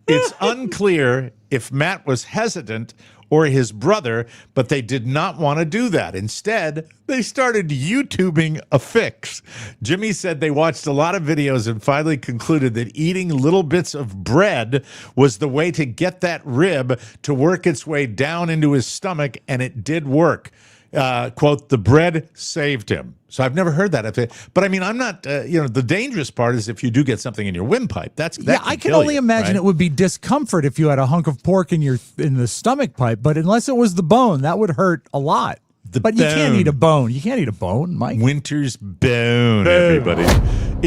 It's unclear if Matt was hesitant or his brother, but they did not want to do that. Instead, they started YouTubing a fix. Jimmy said they watched a lot of videos and finally concluded that eating little bits of bread was the way to get that rib to work its way down into his stomach, and it did work. Quote, the bread saved him. So I've never heard that. But I mean, I'm not, the dangerous part is if you do get something in your windpipe. That I can only imagine it would be discomfort if you had a hunk of pork in the stomach pipe, but unless it was the bone, that would hurt a lot. But you can't eat a bone. You can't eat a bone, Mike. Winter's bone, everybody.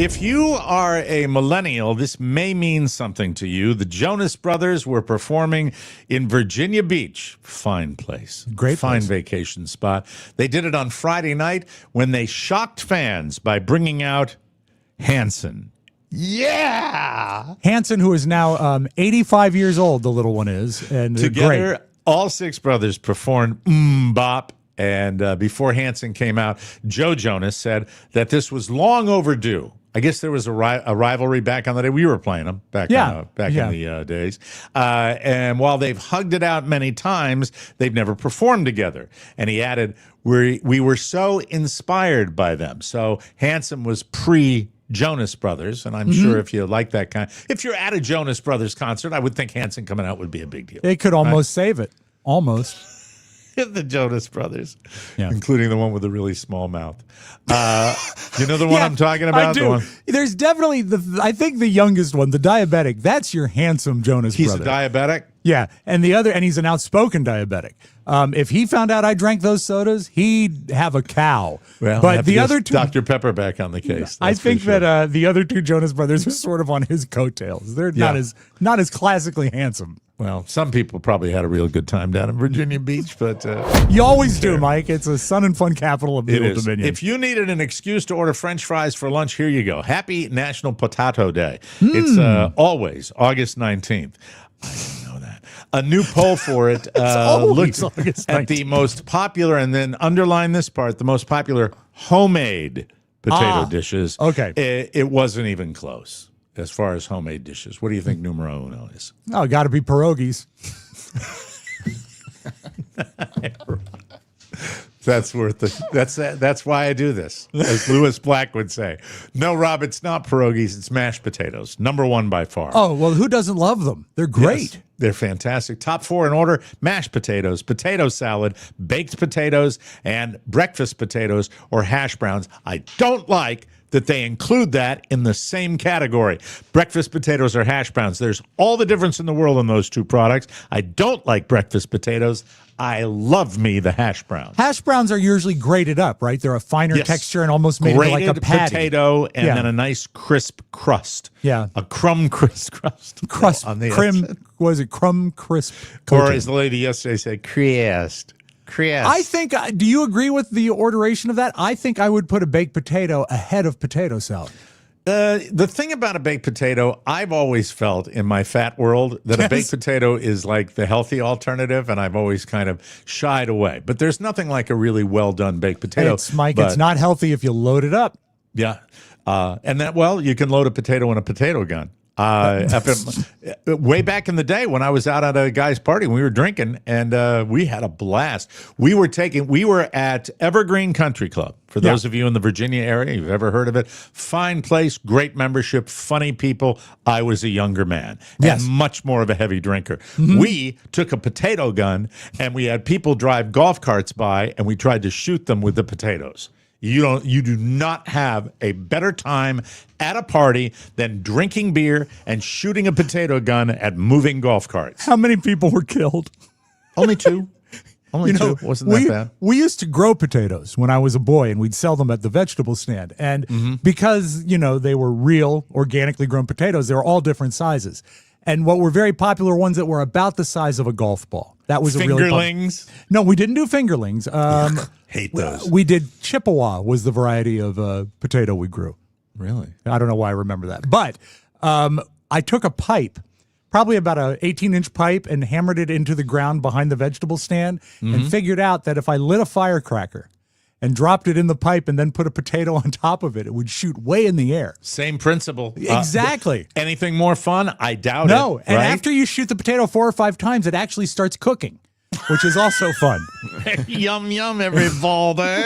If you are a millennial, this may mean something to you. The Jonas Brothers were performing in Virginia Beach. Fine place. Great fine place. Vacation spot. They did it on Friday night when they shocked fans by bringing out Hanson. Yeah! Hanson, who is now 85 years old, the little one is. And Together, great. all six brothers performed Bop. And before Hanson came out, Joe Jonas said that this was long overdue. I guess there was a rivalry back on the day. We were playing them back in the days. And while they've hugged it out many times, they've never performed together. And he added, we were so inspired by them. So Hanson was Jonas Brothers, and I'm sure if you like that if you're at a Jonas Brothers concert, I would think Hanson coming out would be a big deal. It could almost save it. Almost. The Jonas Brothers, including the one with the really small mouth. You know the one I'm talking about? I do. There's definitely, I think the youngest one, the diabetic, that's your handsome Jonas brother. He's a diabetic? Yeah, and he's an outspoken diabetic. If he found out I drank those sodas, he'd have a cow. Well, but the other two, Dr. Pepper back on the case. I think that the other two Jonas Brothers are sort of on his coattails. They're not as classically handsome. Well, some people probably had a real good time down in Virginia Beach, but you always do, Mike. It's a sun and fun capital of the Old Dominion. If you needed an excuse to order French fries for lunch, here you go. Happy National Potato Day. It's always August 19th. I didn't know that. A new poll for it looked at the most popular, and then underline this part, the most popular homemade potato dishes. Okay. It wasn't even close as far as homemade dishes. What do you think numero uno is? Oh, got to be pierogies. That's that's why I do this, as Lewis Black would say. No, Rob, it's not pierogies, it's mashed potatoes. Number one by far. Oh, well, who doesn't love them? They're great. Yes, they're fantastic. Top four in order: mashed potatoes, potato salad, baked potatoes, and breakfast potatoes or hash browns. I don't like that they include that in the same category. Breakfast potatoes or hash browns. There's all the difference in the world in those two products. I don't like breakfast potatoes. I love me the hash browns. Hash browns are usually grated up, right? They're a finer texture and almost made like a patty. Potato and then a nice crisp crust. Yeah. A crumb crisp crust. Crust. On the Crumb, was it crumb crisp coating? Or as the lady yesterday said, crust. I think, do you agree with the orderation of that? I think I would put a baked potato ahead of potato salad. The thing about a baked potato, I've always felt in my fat world that a baked potato is like the healthy alternative, and I've always kind of shied away. But there's nothing like a really well-done baked potato. It's not healthy if you load it up. Yeah. You can load a potato in a potato gun. Way back in the day when I was out at a guy's party, we were drinking and we had a blast. We were at Evergreen Country Club. For those of you in the Virginia area, you've ever heard of it, fine place, great membership, funny people. I was a younger man and much more of a heavy drinker. We took a potato gun and we had people drive golf carts by and we tried to shoot them with the potatoes. You do not have a better time at a party than drinking beer and shooting a potato gun at moving golf carts. How many people were killed? Only two. Only two. Wasn't that bad? We used to grow potatoes when I was a boy, and we'd sell them at the vegetable stand. And because, they were real, organically grown potatoes, they were all different sizes. And what were very popular ones that were about the size of a golf ball. That was fingerlings. No, we didn't do fingerlings. Hate those. We did Chippewa was the variety of potato we grew. Really? I don't know why I remember that. But I took a pipe, probably about an 18-inch pipe, and hammered it into the ground behind the vegetable stand and figured out that if I lit a firecracker and dropped it in the pipe and then put a potato on top of it, it would shoot way in the air. Same principle. Exactly. Anything more fun? I doubt it. No, and right? after you shoot the potato 4 or 5 times, it actually starts cooking, which is also fun. Yum, yum, everybody.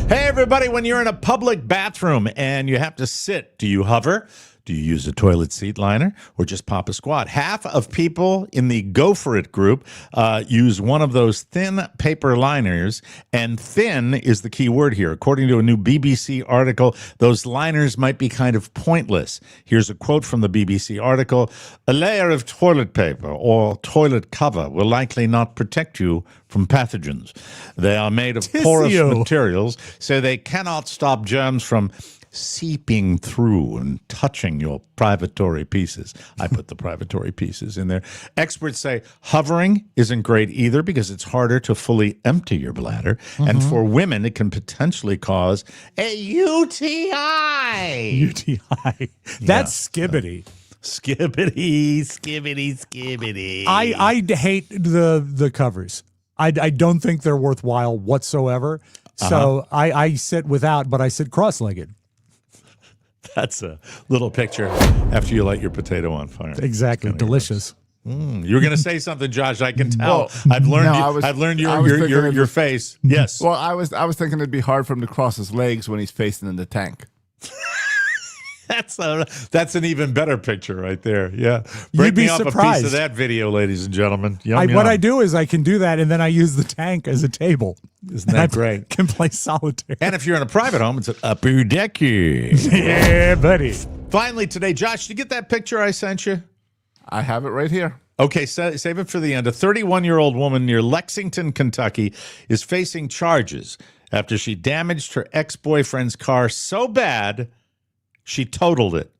Hey, everybody, when you're in a public bathroom and you have to sit, do you hover? Do you use a toilet seat liner or just pop a squat? Half of people in the Go For It group use one of those thin paper liners, and thin is the key word here. According to a new BBC article, those liners might be kind of pointless. Here's a quote from the BBC article. A layer of toilet paper or toilet cover will likely not protect you from pathogens. They are made of porous materials, so they cannot stop germs from seeping through and touching your privatory pieces. I put the privatory pieces in there. Experts say hovering isn't great either because it's harder to fully empty your bladder. And for women, it can potentially cause a UTI. UTI. That's skibbity. Skibbity, skibbity, skibbity. I hate the covers. I don't think they're worthwhile whatsoever. So I sit without, but I sit cross-legged. That's a little picture after you light your potato on fire. Exactly. Delicious. You're going to say something, Josh. I can tell. I've learned your face. Yes. Well, I was thinking it'd be hard for him to cross his legs when he's facing in the tank. That's an even better picture right there. Yeah. Break You'd be me off surprised. a piece of that video, ladies and gentlemen. Yum, What yum. I do is I can do that, and then I use the tank as a table. Isn't that great? Can play solitaire. And if you're in a private home, it's an upper decker. Yeah, buddy. Finally today, Josh, did you get that picture I sent you? I have it right here. Okay, save it for the end. A 31-year-old woman near Lexington, Kentucky, is facing charges after she damaged her ex-boyfriend's car so bad she totaled it.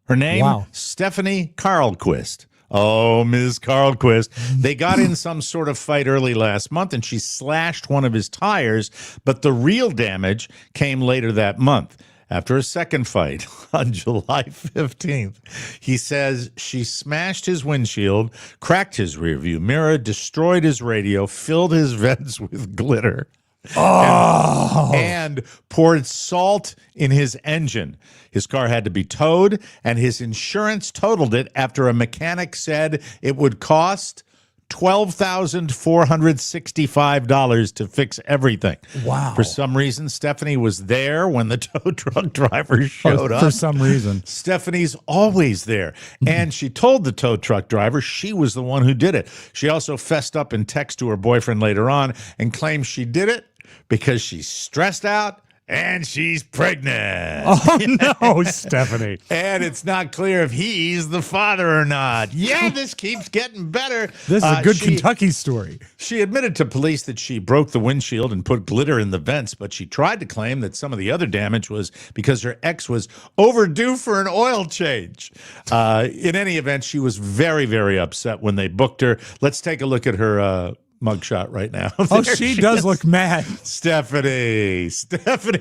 Her name, Stephanie Carlquist. Oh, Ms. Carlquist. They got in some sort of fight early last month, and she slashed one of his tires, but the real damage came later that month. After a second fight on July 15th, he says she smashed his windshield, cracked his rearview mirror, destroyed his radio, filled his vents with glitter, and poured salt in his engine. His car had to be towed, and his insurance totaled it after a mechanic said it would cost $12,465 to fix everything. Wow. For some reason, Stephanie was there when the tow truck driver showed up. For some reason. Stephanie's always there. And she told the tow truck driver she was the one who did it. She also fessed up in text to her boyfriend later on and claimed she did it because she's stressed out and she's pregnant. Oh, no, Stephanie. And it's not clear if he's the father or not. Yeah, this keeps getting better. This is a good Kentucky story. She admitted to police that she broke the windshield and put glitter in the vents, but she tried to claim that some of the other damage was because her ex was overdue for an oil change. In any event, she was very, very upset when they booked her. Let's take a look at her mugshot right now. Oh, she does look mad. Stephanie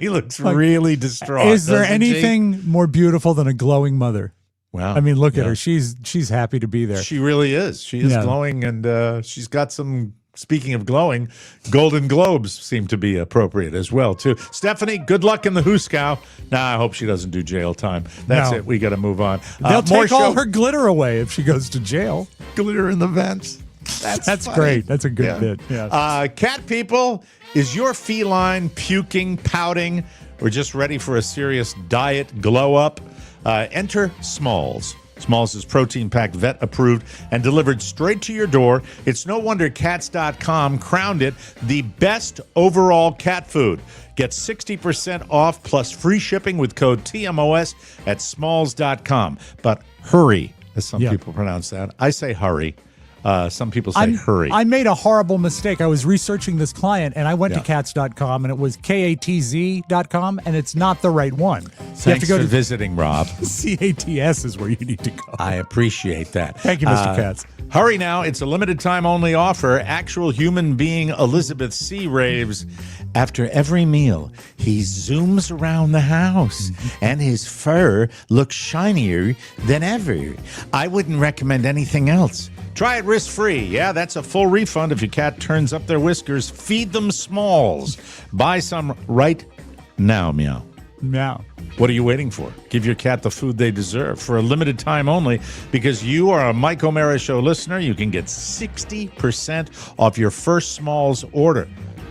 looks really distraught. Is there anything more beautiful than a glowing mother? Wow. I mean, look at her. She's happy to be there. She really is. She is glowing, and she's got some, speaking of glowing, Golden Globes seem to be appropriate as well, too. Stephanie, good luck in the Hooskow. I hope she doesn't do jail time. That's it. We got to move on. They'll take all her glitter away if she goes to jail. Glitter in the vents. That's great. That's a good bit. Yeah. Cat people, is your feline puking, pouting, or just ready for a serious diet glow up? Enter Smalls. Smalls is protein-packed, vet-approved, and delivered straight to your door. It's no wonder Cats.com crowned it the best overall cat food. Get 60% off plus free shipping with code TMOS at smalls.com. But hurry, as some people pronounce that. I say hurry. Some people say hurry. I made a horrible mistake. I was researching this client, and I went to cats.com, and it was katz.com, and it's not the right one. So Thanks you have to go for to visiting, Rob. CATS is where you need to go. I appreciate that. Thank you, Mr. Katz. Hurry now. It's a limited time only offer. Actual human being Elizabeth C. raves After every meal, he zooms around the house, and his fur looks shinier than ever. I wouldn't recommend anything else. Try it risk-free. Yeah, that's a full refund if your cat turns up their whiskers. Feed them Smalls. Buy some right now, meow. Meow. What are you waiting for? Give your cat the food they deserve for a limited time only. Because you are a Mike O'Mara Show listener, you can get 60% off your first Smalls order.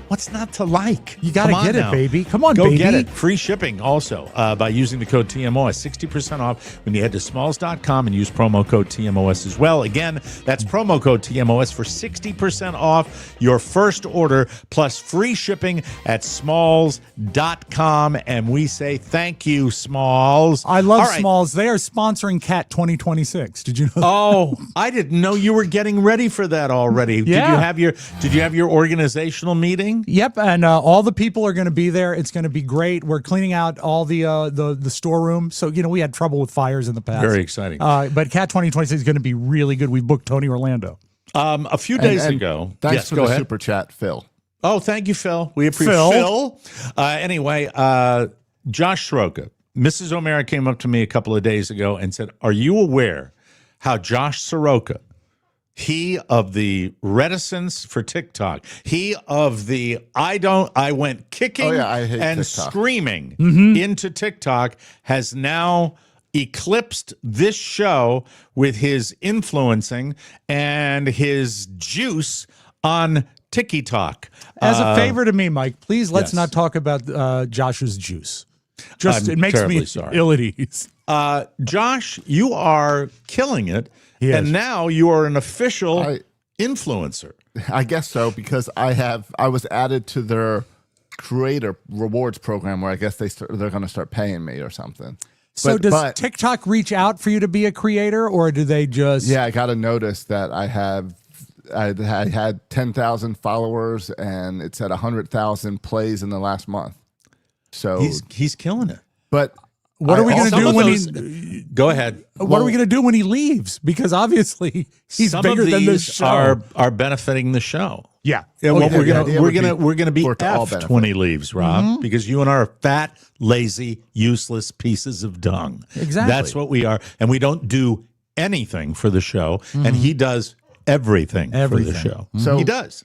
What's not to like? You got to get it, baby. Come on, Go baby. get it. Free shipping also by using the code TMOS. 60% off when you head to smalls.com and use promo code TMOS as well. Again, that's promo code TMOS for 60% off your first order plus free shipping at smalls.com. And we say thank you, Smalls. I love Smalls. They are sponsoring Cat 2026. Did you know that? Oh, I didn't know you were getting ready for that already. Yeah. Did you have your organizational meeting? Yep, and all the people are going to be there. It's going to be great. We're cleaning out all the storeroom. So, we had trouble with fires in the past. Very exciting. But Cat 2026 is going to be really good. We've booked Tony Orlando. A few days ago. Thanks for the super chat, Phil. Oh, thank you, Phil. We appreciate Phil. Anyway, Josh Soroka, Mrs. O'Mara came up to me a couple of days ago and said, "Are you aware how Josh Soroka, he of the reticence for TikTok, he of the I went kicking I hate and TikTok. screaming into TikTok, has now eclipsed this show with his influencing and his juice on TikTok." As a favor to me, Mike, please let's yes. not talk about Josh's juice. It makes terribly me sorry. ill at ease. Josh, you are killing it. He and is. now you are an official influencer. I guess so, because I was added to their creator rewards program where I guess they're going to start paying me or something. So does TikTok reach out for you to be a creator, or do they just? Yeah, I got a notice that I had 10,000 followers and it's at 100,000 plays in the last month. So he's killing it. But what are we going to do when he? Go ahead. What are we going to do when he leaves? Because obviously he's bigger than this show. Are benefiting the show. Yeah. Well, the we're gonna be for it to all effed when he leaves, Rob, because you and I are fat, lazy, useless pieces of dung. Exactly. That's what we are, and we don't do anything for the show, and he does everything for the show. So he does.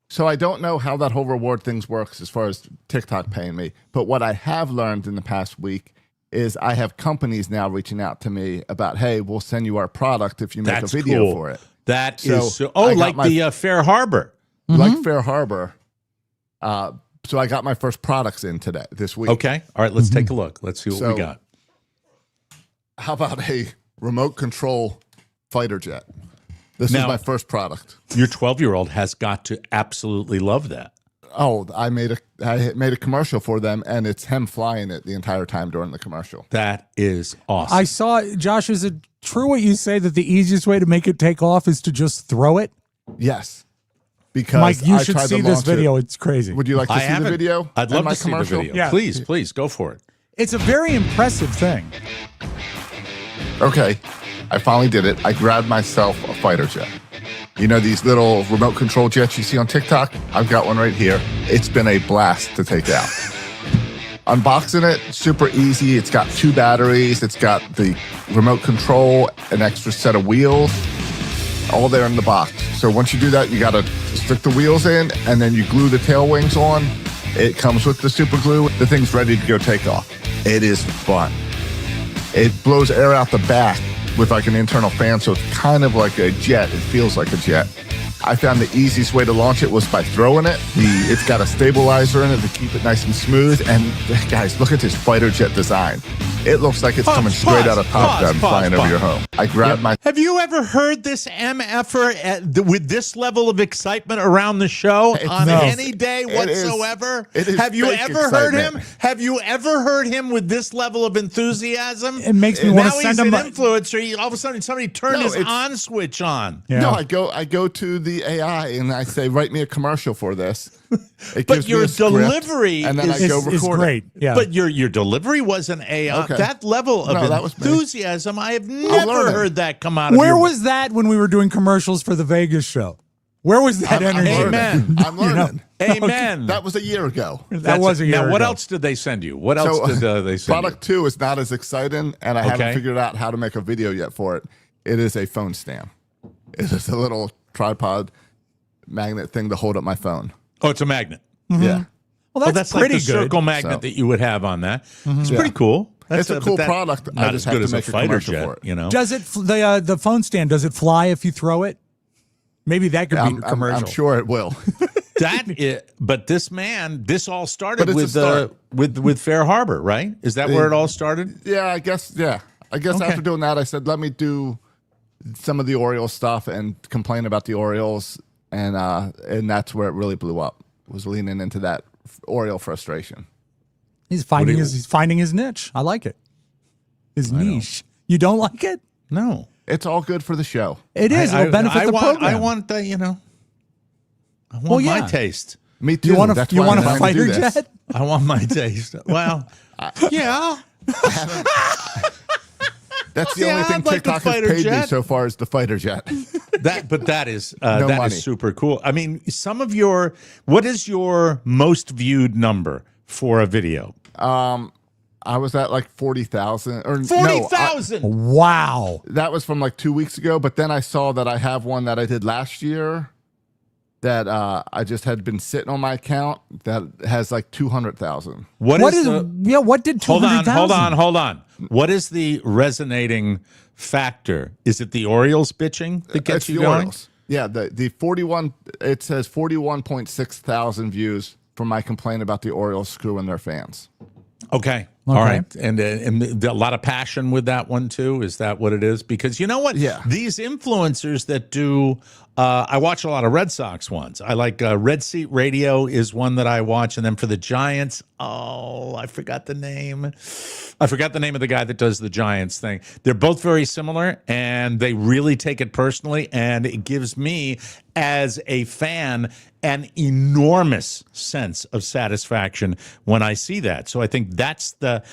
So I don't know how that whole reward things works as far as TikTok paying me, but what I have learned in the past week is I have companies now reaching out to me about, hey, we'll send you our product if you make That's a video cool. for it. That So is so. I Oh, got like the Fair Harbor. Like Fair Harbor. So I got my first products in this week. Okay. All right. Let's take a look. Let's see what we got. How about a remote control fighter jet? This is my first product. Your 12-year-old has got to absolutely love that. Oh, I made a commercial for them, and it's him flying it the entire time during the commercial. That is awesome. I saw, Josh, is it true what you say that the easiest way to make it take off is to just throw it? Yes. Because Mike, you I should tried to see this launch video. it. It's crazy. Would you like to see the haven't. video? I'd love and my to see the commercial? video. Yeah. Please, go for it. It's a very impressive thing. Okay, I finally did it. I grabbed myself a fighter jet. You know these little remote control jets you see on TikTok? I've got one right here. It's been a blast to take out. Unboxing it, super easy. It's got 2 batteries. It's got the remote control, an extra set of wheels, all there in the box. So once you do that, you got to stick the wheels in, and then you glue the tail wings on. It comes with the super glue. The thing's ready to go take off. It is fun. It blows air out the back with like an internal fan, so it's kind of like a jet. It feels like a jet. I found the easiest way to launch it was by throwing it. It's got a stabilizer in it to keep it nice and smooth. And guys, look at this fighter jet design. It looks like it's coming straight out of Top Gun flying over your home. I grabbed my... Have you ever heard this MFer with this level of excitement around the show on any day whatsoever? Have you ever heard him? Have you ever heard him with this level of enthusiasm? It makes me want to send him an influencer. All of a sudden, somebody turned his on switch on. Yeah. No, I go to the AI and I say, write me a commercial for this. It But gives me your a script, delivery and then I is go record great. it. Yeah. But your delivery wasn't AI. Okay. That level of that was me. enthusiasm, I have never learning. heard that come out of Where your was that when we were doing commercials for the Vegas show? Where was that energy? Amen. I'm learning. Amen. That was a year ago. That was a year Now, ago. what else did they send you? What else did they send you? Product 2 is not as exciting, and I haven't figured out how to make a video yet for it. It is a phone stand. It is a little tripod magnet thing to hold up my phone. Oh, it's a magnet. Yeah. Well, that's like pretty the good. circle magnet that you would have on that. It's pretty cool. It's a cool product. Not I as just have good to as a make a fighter commercial jet, for it. you know. Does it the phone stand? Does it fly if you throw it? Maybe that could be a commercial. I'm sure it will. But this all But started it's a with start. with Fair Harbor, right? Is that where it all started? Yeah, I guess. Yeah, I guess after doing that, I said, let me do some of the Orioles stuff and complain about the Orioles, and that's where it really blew up. Was leaning into that Oriole frustration. He's finding his niche. I like it. His niche. You don't like it? No. It's all good for the show. It is. It'll benefit the program. I want my taste. Me too. You want That's a why I'm trying to fighter do this. jet? I want my taste. Well, yeah. That's the only thing I'd like a TikTok has fighter paid me jet. so far is the fighter jet. That is money. super cool. I mean, what is your most viewed number for a video? I was at like 40,000 or 40,000. Wow. That was from like 2 weeks ago, but then I saw that I have one that I did last year that I just had been sitting on my account that has like 200,000. What did 200,000? Hold on. What is the resonating factor? Is it the Orioles bitching that gets It's you the going? Orioles. Yeah, the 41, it says 41.6 thousand views for my complaint about the Orioles screwing their fans. Okay. All right. And a lot of passion with that one, too. Is that what it is? Because you know what? Yeah. These influencers that do, I watch a lot of Red Sox ones. I like Red Seat Radio is one that I watch. And then for the Giants, I forgot the name. I forgot the name of the guy that does the Giants thing. They're both very similar, and they really take it personally. And it gives me, as a fan, an enormous sense of satisfaction when I see that. So I think that's the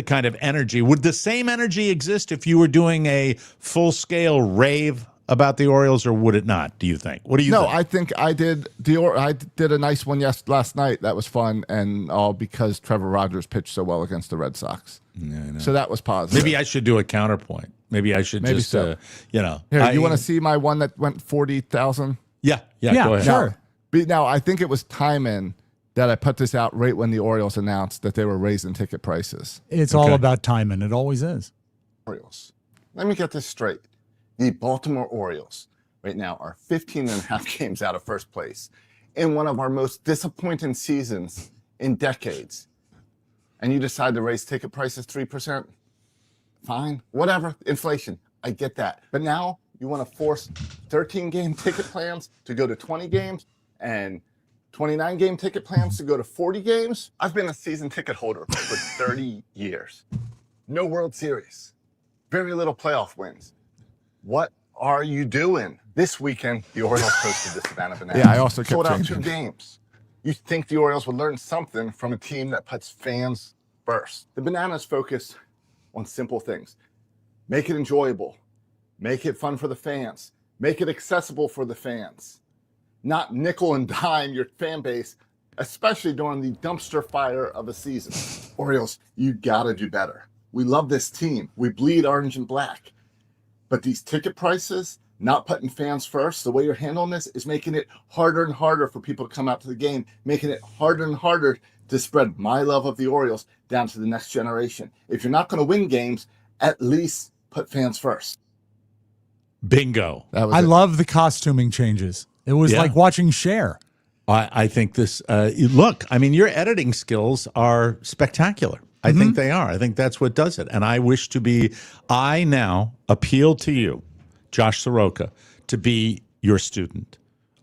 kind of energy. Would the same energy exist if you were doing a full-scale rave about the Orioles, or would it not, do you think? What do you think? No, I think I did I did a nice one last night. That was fun, and all because Trevor Rogers pitched so well against the Red Sox. Yeah, I know. So that was positive. Maybe I should do a counterpoint. Maybe I should just, so. Here, you want to see my one that went 40,000? Yeah, go ahead. Sure. Now, I think it was timing that I put this out right when the Orioles announced that they were raising ticket prices. It's all about timing. It always is. Orioles. Let me get this straight. The Baltimore Orioles right now are 15 and a half games out of first place in one of our most disappointing seasons in decades. And you decide to raise ticket prices 3%? Fine, whatever, inflation, I get that. But now you want to force 13-game ticket plans to go to 20 games and 29-game ticket plans to go to 40 games? I've been a season ticket holder for 30 years. No World Series, very little playoff wins. What are you doing? This weekend, the Orioles hosted the Savannah Bananas. Yeah, I also kept sold out changing. 2 games. You think the Orioles would learn something from a team that puts fans first. The Bananas focus on simple things. Make it enjoyable. Make it fun for the fans. Make it accessible for the fans. Not nickel and dime your fan base, especially during the dumpster fire of a season. Orioles, you gotta do better. We love this team. We bleed orange and black. But these ticket prices, not putting fans first, the way you're handling this is making it harder and harder for people to come out to the game, making it harder and harder to spread my love of the Orioles down to the next generation. If you're not going to win games, at least put fans first. Bingo. I love the costuming changes. It was like watching Cher. I think this, look, I mean, your editing skills are spectacular. I think they are. I think that's what does it. And I now appeal to you, Josh Soroka, to be your student.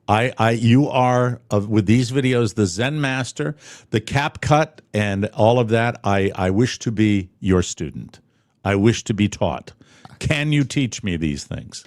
You are, with these videos, the Zen master, the cap cut, and all of that. I wish to be your student. I wish to be taught. Can you teach me these things?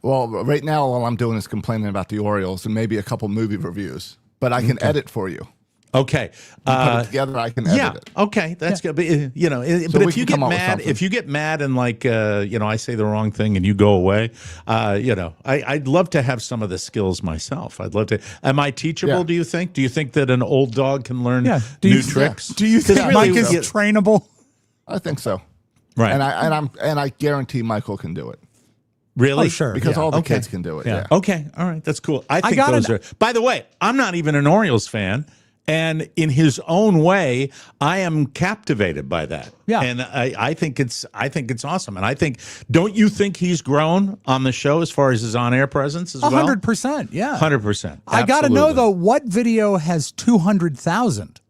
Well, right now, all I'm doing is complaining about the Orioles and maybe a couple movie reviews. But I can edit for you. Okay. Put it together, I can edit Yeah. it. Okay. That's good. But, So but we if you can get come up with mad, something. if you get mad and I say the wrong thing and you go away, I'd love to have some of the skills myself. I'd love to. Am I teachable? Yeah. Do you think? Do you think that an old dog can learn Yeah. new tricks? Do you think Really, Mike is yeah. trainable? I think so. Right. And I guarantee Michael can do it Really? Oh, sure. because Yeah. all the Okay. kids can do it. Yeah. Yeah. Okay. All right. That's cool. I think got those an- are. By the way, I'm not even an Orioles fan. And in his own way, I am captivated by that. Yeah. And I think it's awesome. And I think, don't you think he's grown on the show as far as his on-air presence as well? 100%. Yeah. 100%. I got to know Absolutely. though, what video has 200,000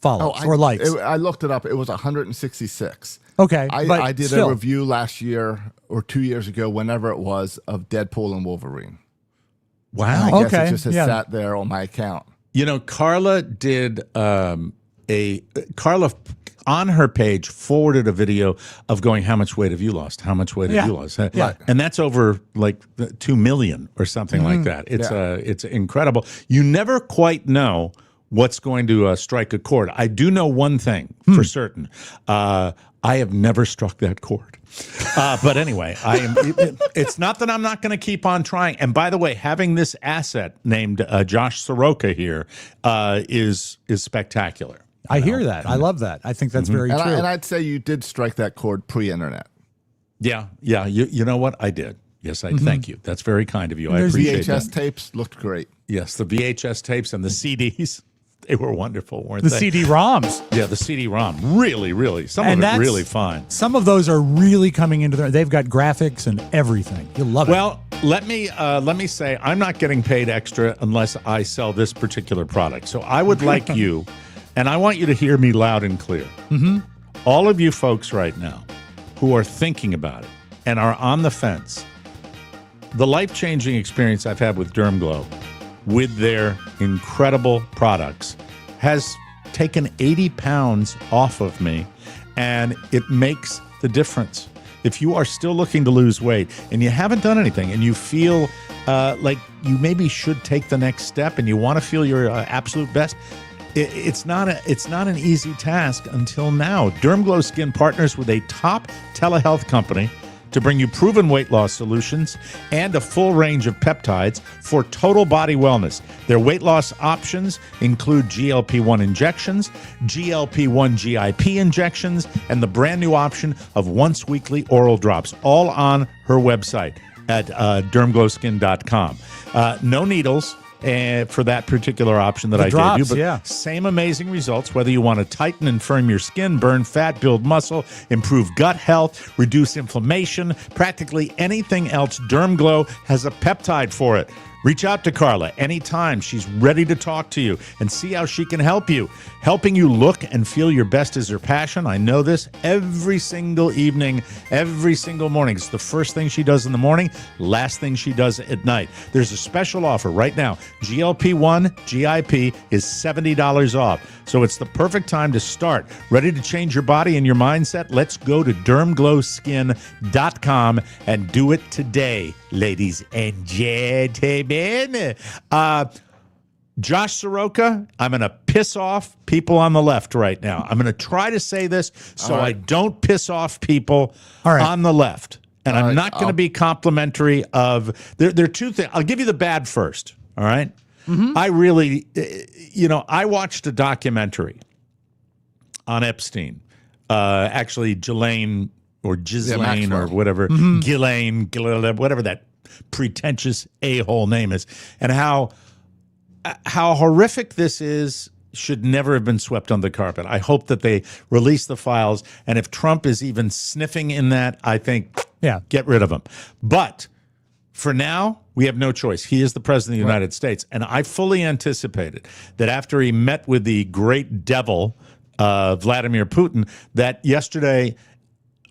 follows or likes? I looked it up. It was 166. Okay, but I did still. a review last year or 2 years ago, whenever it was, of Deadpool and Wolverine. Wow. I guess Okay, it just has yeah. sat there on my account. Carla did Carla on her page forwarded a video of going, how much weight have you lost? How much weight have you lost? Yeah. And that's over like 2 million or something like that. It's incredible. You never quite know what's going to strike a chord. I do know one thing for certain. I have never struck that chord. But anyway, it's not that I'm not going to keep on trying. And by the way, having this asset named Josh Soroka here is spectacular. I hear that. I love that. I think that's very true. And I'd say you did strike that chord pre-internet. Yeah. You know what? I did. Yes, I thank you. That's very kind of you. I There's appreciate VHS that. tapes looked great. Yes, the VHS tapes and the CDs. They were wonderful, weren't The they? CD-ROMs. Yeah, the CD-ROM. Really. Some of it really fun. Some of those are really coming into their. They've got graphics and everything. You'll love it. Well, let me say I'm not getting paid extra unless I sell this particular product. So I would like you, and I want you to hear me loud and clear. Mm-hmm. All of you folks right now who are thinking about it and are on the fence, the life-changing experience I've had with DermGlow with their incredible products has taken 80 pounds off of me, and it makes the difference. If you are still looking to lose weight and you haven't done anything and you feel like you maybe should take the next step and you want to feel your absolute best, it's not an easy task until now. DermGlow Skin partners with a top telehealth company to bring you proven weight loss solutions and a full range of peptides for total body wellness. Their weight loss options include GLP-1 injections, GLP-1 GIP injections, and the brand new option of once-weekly oral drops, all on her website at dermglowskin.com. No needles. For that particular option that I drops, gave you. But yeah. same amazing results, whether you want to tighten and firm your skin, burn fat, build muscle, improve gut health, reduce inflammation, practically anything else, DermGlow has a peptide for it. Reach out to Carla anytime. She's ready to talk to you and see how she can help you. Helping you look and feel your best is her passion. I know this every single evening, every single morning. It's the first thing she does in the morning, last thing she does at night. There's a special offer right now. GLP-1 GIP is $70 off. So it's the perfect time to start. Ready to change your body and your mindset? Let's go to dermglowskin.com and do it today, ladies and gentlemen. Josh Soroka, I'm going to piss off people on the left right now. I'm going to try to say this so I don't piss off people on the left. And I'm not going to be complimentary of... There are two things. I'll give you the bad first, all right? Mm-hmm. I really... I watched a documentary on Epstein. Actually, Ghislaine or Ghislaine or whatever. Mm-hmm. Ghislaine, whatever that pretentious a-hole name is, and how horrific this is should never have been swept under the carpet. I hope that they release the files, and if Trump is even sniffing in that, I think, get rid of him. But for now, we have no choice. He is the president of the United States, and I fully anticipated that after he met with the great devil, Vladimir Putin, that yesterday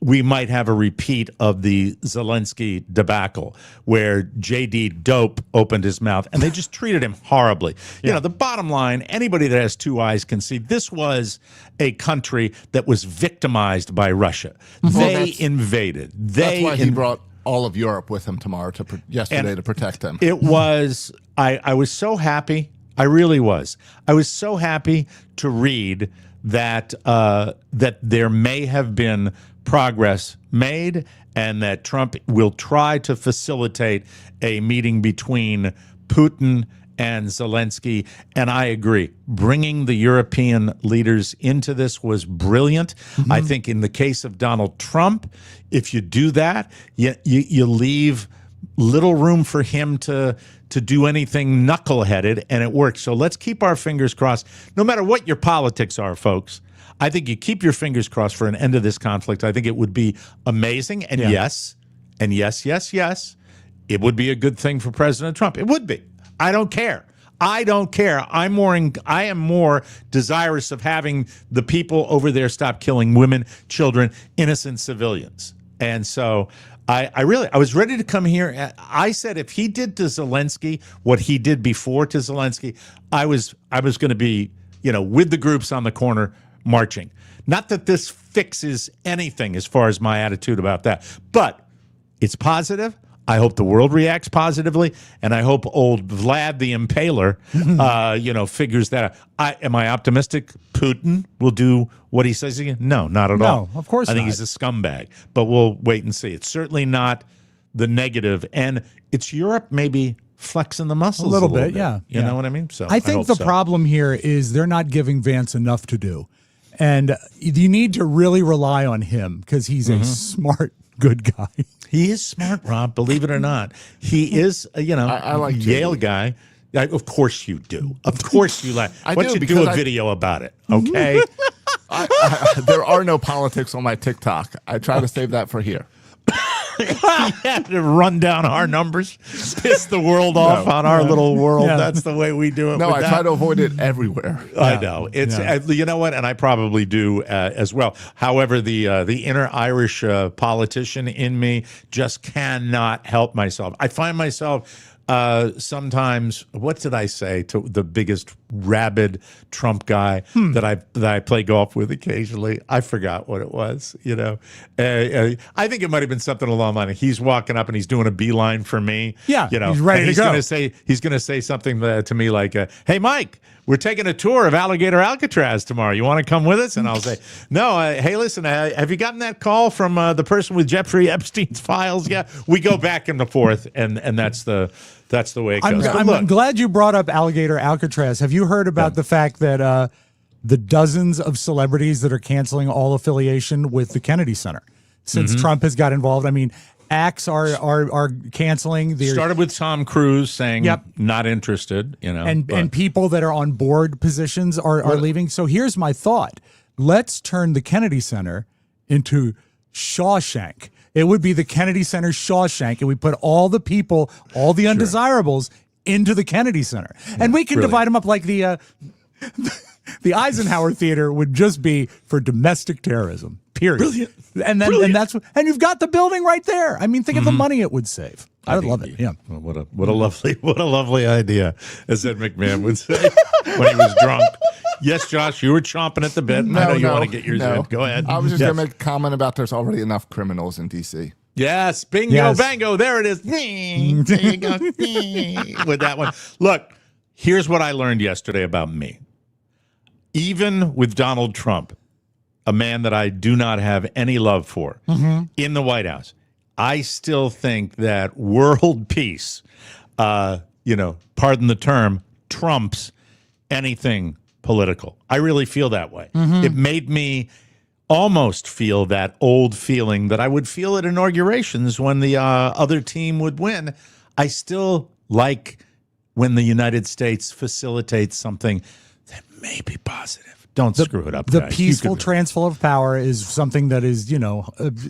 we might have a repeat of the Zelensky debacle where J.D. Dope opened his mouth and they just treated him horribly. You know, the bottom line, anybody that has two eyes can see this was a country that was victimized by Russia. They invaded. That's why he brought all of Europe with him tomorrow yesterday to protect them. It was, I was so happy I really was. I was so happy to read that that there may have been progress made and that Trump will try to facilitate a meeting between Putin and Zelensky. And I agree. Bringing the European leaders into this was brilliant. I think in the case of Donald Trump, if you do that, you leave little room for him to do anything knuckleheaded, and it works. So let's keep our fingers crossed. No matter what your politics are, folks, I think you keep your fingers crossed for an end to this conflict. I think it would be amazing. And yes, it would be a good thing for President Trump. It would be. I don't care. I don't care. I am more desirous of having the people over there stop killing women, children, innocent civilians. And so I was ready to come here. I said if he did to Zelensky what he did before to Zelensky, I was going to be, with the groups on the corner marching. Not that this fixes anything as far as my attitude about that, but it's positive. I hope the world reacts positively, and I hope old Vlad the Impaler, figures that out. Am I optimistic Putin will do what he says again? No, not at all. No, of course I think not. he's a scumbag, but we'll wait and see. It's certainly not the negative, and it's Europe maybe flexing the muscles a little bit. Yeah. You know what I mean? So I think the problem here is they're not giving Vance enough to do. And you need to really rely on him because he's a smart, good guy. He is smart, Rob, believe it or not. He is, I like Yale JD. guy. Of course you do. Of course you like. I Why do, don't you do because a video about it, okay? There are no politics on my TikTok. I try to save that for here. You have to run down our numbers, piss the world off on our little world. Yeah. That's the way we do it. No, with I that. try to avoid it everywhere. I know it's you know what, and I probably do as well. However, the inner Irish politician in me just cannot help myself. I find myself sometimes. What did I say to the biggest rabid Trump guy that I play golf with occasionally? I forgot what it was. I think it might have been something along the line. He's walking up and he's doing a beeline for me. Yeah, he's ready to go. He's going to say something to me like, "Hey, Mike, we're taking a tour of Alligator Alcatraz tomorrow. You want to come with us?" And I'll say, "No. Hey, listen, have you gotten that call from the person with Jeffrey Epstein's files?" Yeah, we go back and forth, and that's the way it goes. I'm glad you brought up Alligator Alcatraz. Have you heard about the fact that the dozens of celebrities that are canceling all affiliation with the Kennedy Center since Trump has got involved? I mean, acts are canceling. Started with Tom Cruise saying not interested, and people that are on board positions are leaving. So here's my thought. Let's turn the Kennedy Center into Shawshank. It would be the Kennedy Center Shawshank, and we put all the people, all the undesirables into the Kennedy Center. And we can divide them up like the Eisenhower Theater would just be for domestic terrorism. Period. Brilliant. And you've got the building right there. I mean, think of the money it would save. I would love it. Yeah. Well, what a lovely idea, as Ed McMahon would say when he was drunk. Yes, Josh, you were chomping at the bit. I know you want to get yours in. Go ahead. I was just going to make a comment about there's already enough criminals in D.C. Yes, bingo, bango, there it is. There you go. With that one. Look, here's what I learned yesterday about me. Even with Donald Trump, a man that I do not have any love for in the White House, I still think that world peace, pardon the term, trumps anything political. I really feel that way. It made me almost feel that old feeling that I would feel at inaugurations when the other team would win. I still like when the United States facilitates something that may be positive. Don't screw it up, The guys. peaceful transfer of power is something that is,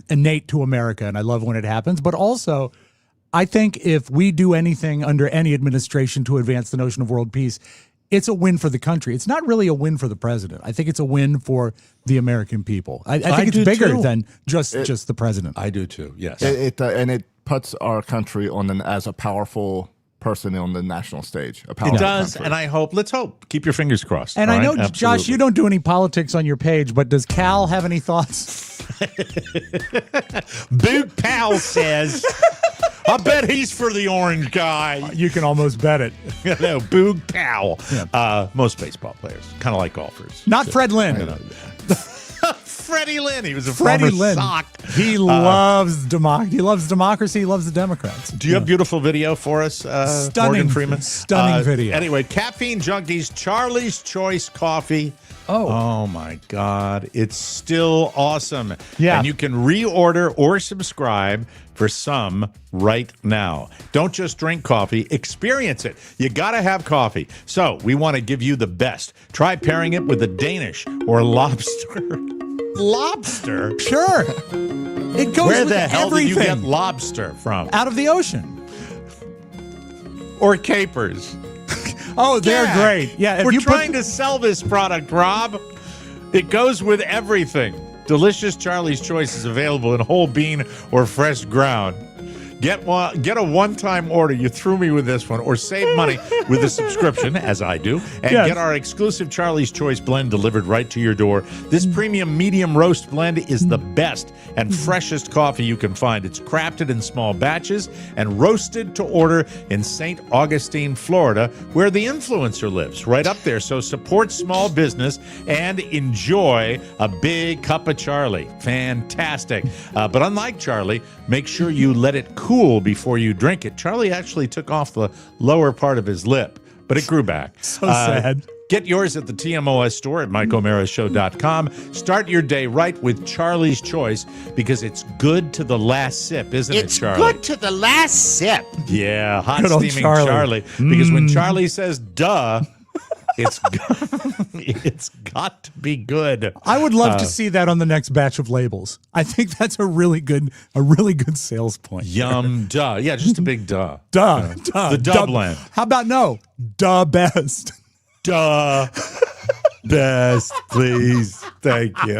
innate to America, and I love when it happens. But also, I think if we do anything under any administration to advance the notion of world peace, it's a win for the country. It's not really a win for the president. I think it's a win for the American people. I think it's bigger than just the president. I do too, yes. It puts our country as a powerful person on the national stage. It does, country. And let's hope. Keep your fingers crossed. And I know, Josh, you don't do any politics on your page, but does Cal have any thoughts? Boot Pal says, I bet he's for the orange guy. You can almost bet it. No, Boog Powell. Most baseball players, kind of like golfers. Not Fred Lynn. Freddie Lynn. He was a Freddie former Lynn. Sock. He loves democracy. He loves democracy. He loves the Democrats. Do you have beautiful video for us, Stunning, Morgan Freeman? stunning video. Anyway, Caffeine Junkies, Charlie's Choice Coffee. Oh my God. It's still awesome. Yeah. And you can reorder or subscribe for some right now. Don't just drink coffee, experience it. You got to have coffee. So we want to give you the best. Try pairing it with a Danish or lobster. Lobster? Sure. It goes Where with the hell did you everything. get lobster from? Out of the ocean. Or capers? Oh, they're Yeah. great. Yeah, if We're you trying to sell this product, Rob. It goes with everything. Delicious Charlie's Choice is available in whole bean or fresh ground. Get a one-time order. You threw me with this one. Or save money with a subscription, as I do, and get our exclusive Charlie's Choice blend delivered right to your door. This premium medium roast blend is the best and freshest coffee you can find. It's crafted in small batches and roasted to order in St. Augustine, Florida, where the influencer lives, right up there. So support small business and enjoy a big cup of Charlie. Fantastic. But unlike Charlie, make sure you let it cool before you drink it. Charlie actually took off the lower part of his lip, but it grew back. So sad. Get yours at the TMOS store at MikeO'MaraShow.com. Start your day right with Charlie's Choice because it's good to the last sip, isn't it, Charlie? It's good to the last sip. Yeah, hot Good old steaming Charlie. Because when Charlie says duh, it's it's got to be good. I would love to see that on the next batch of labels. I think that's a really good sales point. Yum duh. Yeah, just a big duh. Duh. The duh blend. How about no? Duh best. Duh. Best, please. Thank you.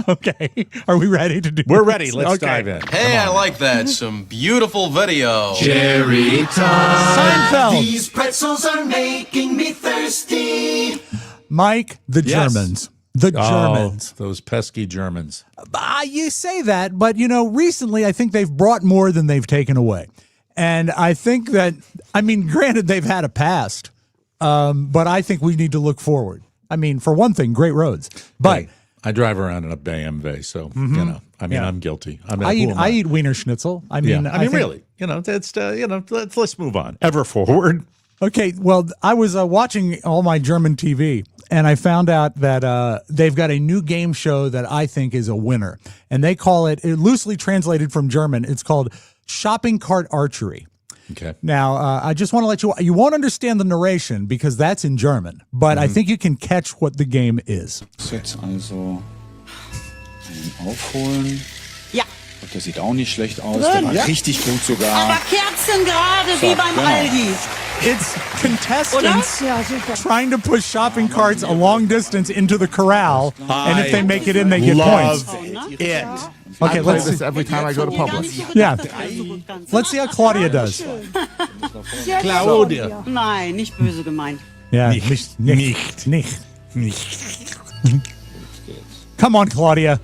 Okay. Are we ready to do We're this? ready. Let's Okay. dive in. Hey, I like that. Some beautiful video. Seinfeld. These pretzels are making me thirsty. Mike, the Yes. Germans. The Germans. Oh, those pesky Germans. You say that, but, recently I think they've brought more than they've taken away. And I think that, granted, they've had a past, but I think we need to look forward. For one thing, great roads. But Hey, I drive around in a BMW, so, I'm guilty. I eat Wiener Schnitzel. I think- really, let's move on. Ever forward. Okay, well, I was watching all my German TV, and I found out that they've got a new game show that I think is a winner. And they call it loosely translated from German, it's called Shopping Cart Archery. Okay. Now, I just want to let you won't understand the narration because that's in German, but I think you can catch what the game is. Jetzt also einen aufholen. Ja. Und der sieht auch nicht schlecht aus. Der war richtig gut sogar. Aber kerzengerade wie beim Aldi. It's contestants Ja, super. trying to push shopping carts a long distance into the corral, and if they make it in, they get Love points. it. Okay, I play let's this see. every time I go to Publix. Yeah, let's see how Claudia does. Claudia. Nein, nicht böse gemeint. Yeah, nicht. Come on, Claudia.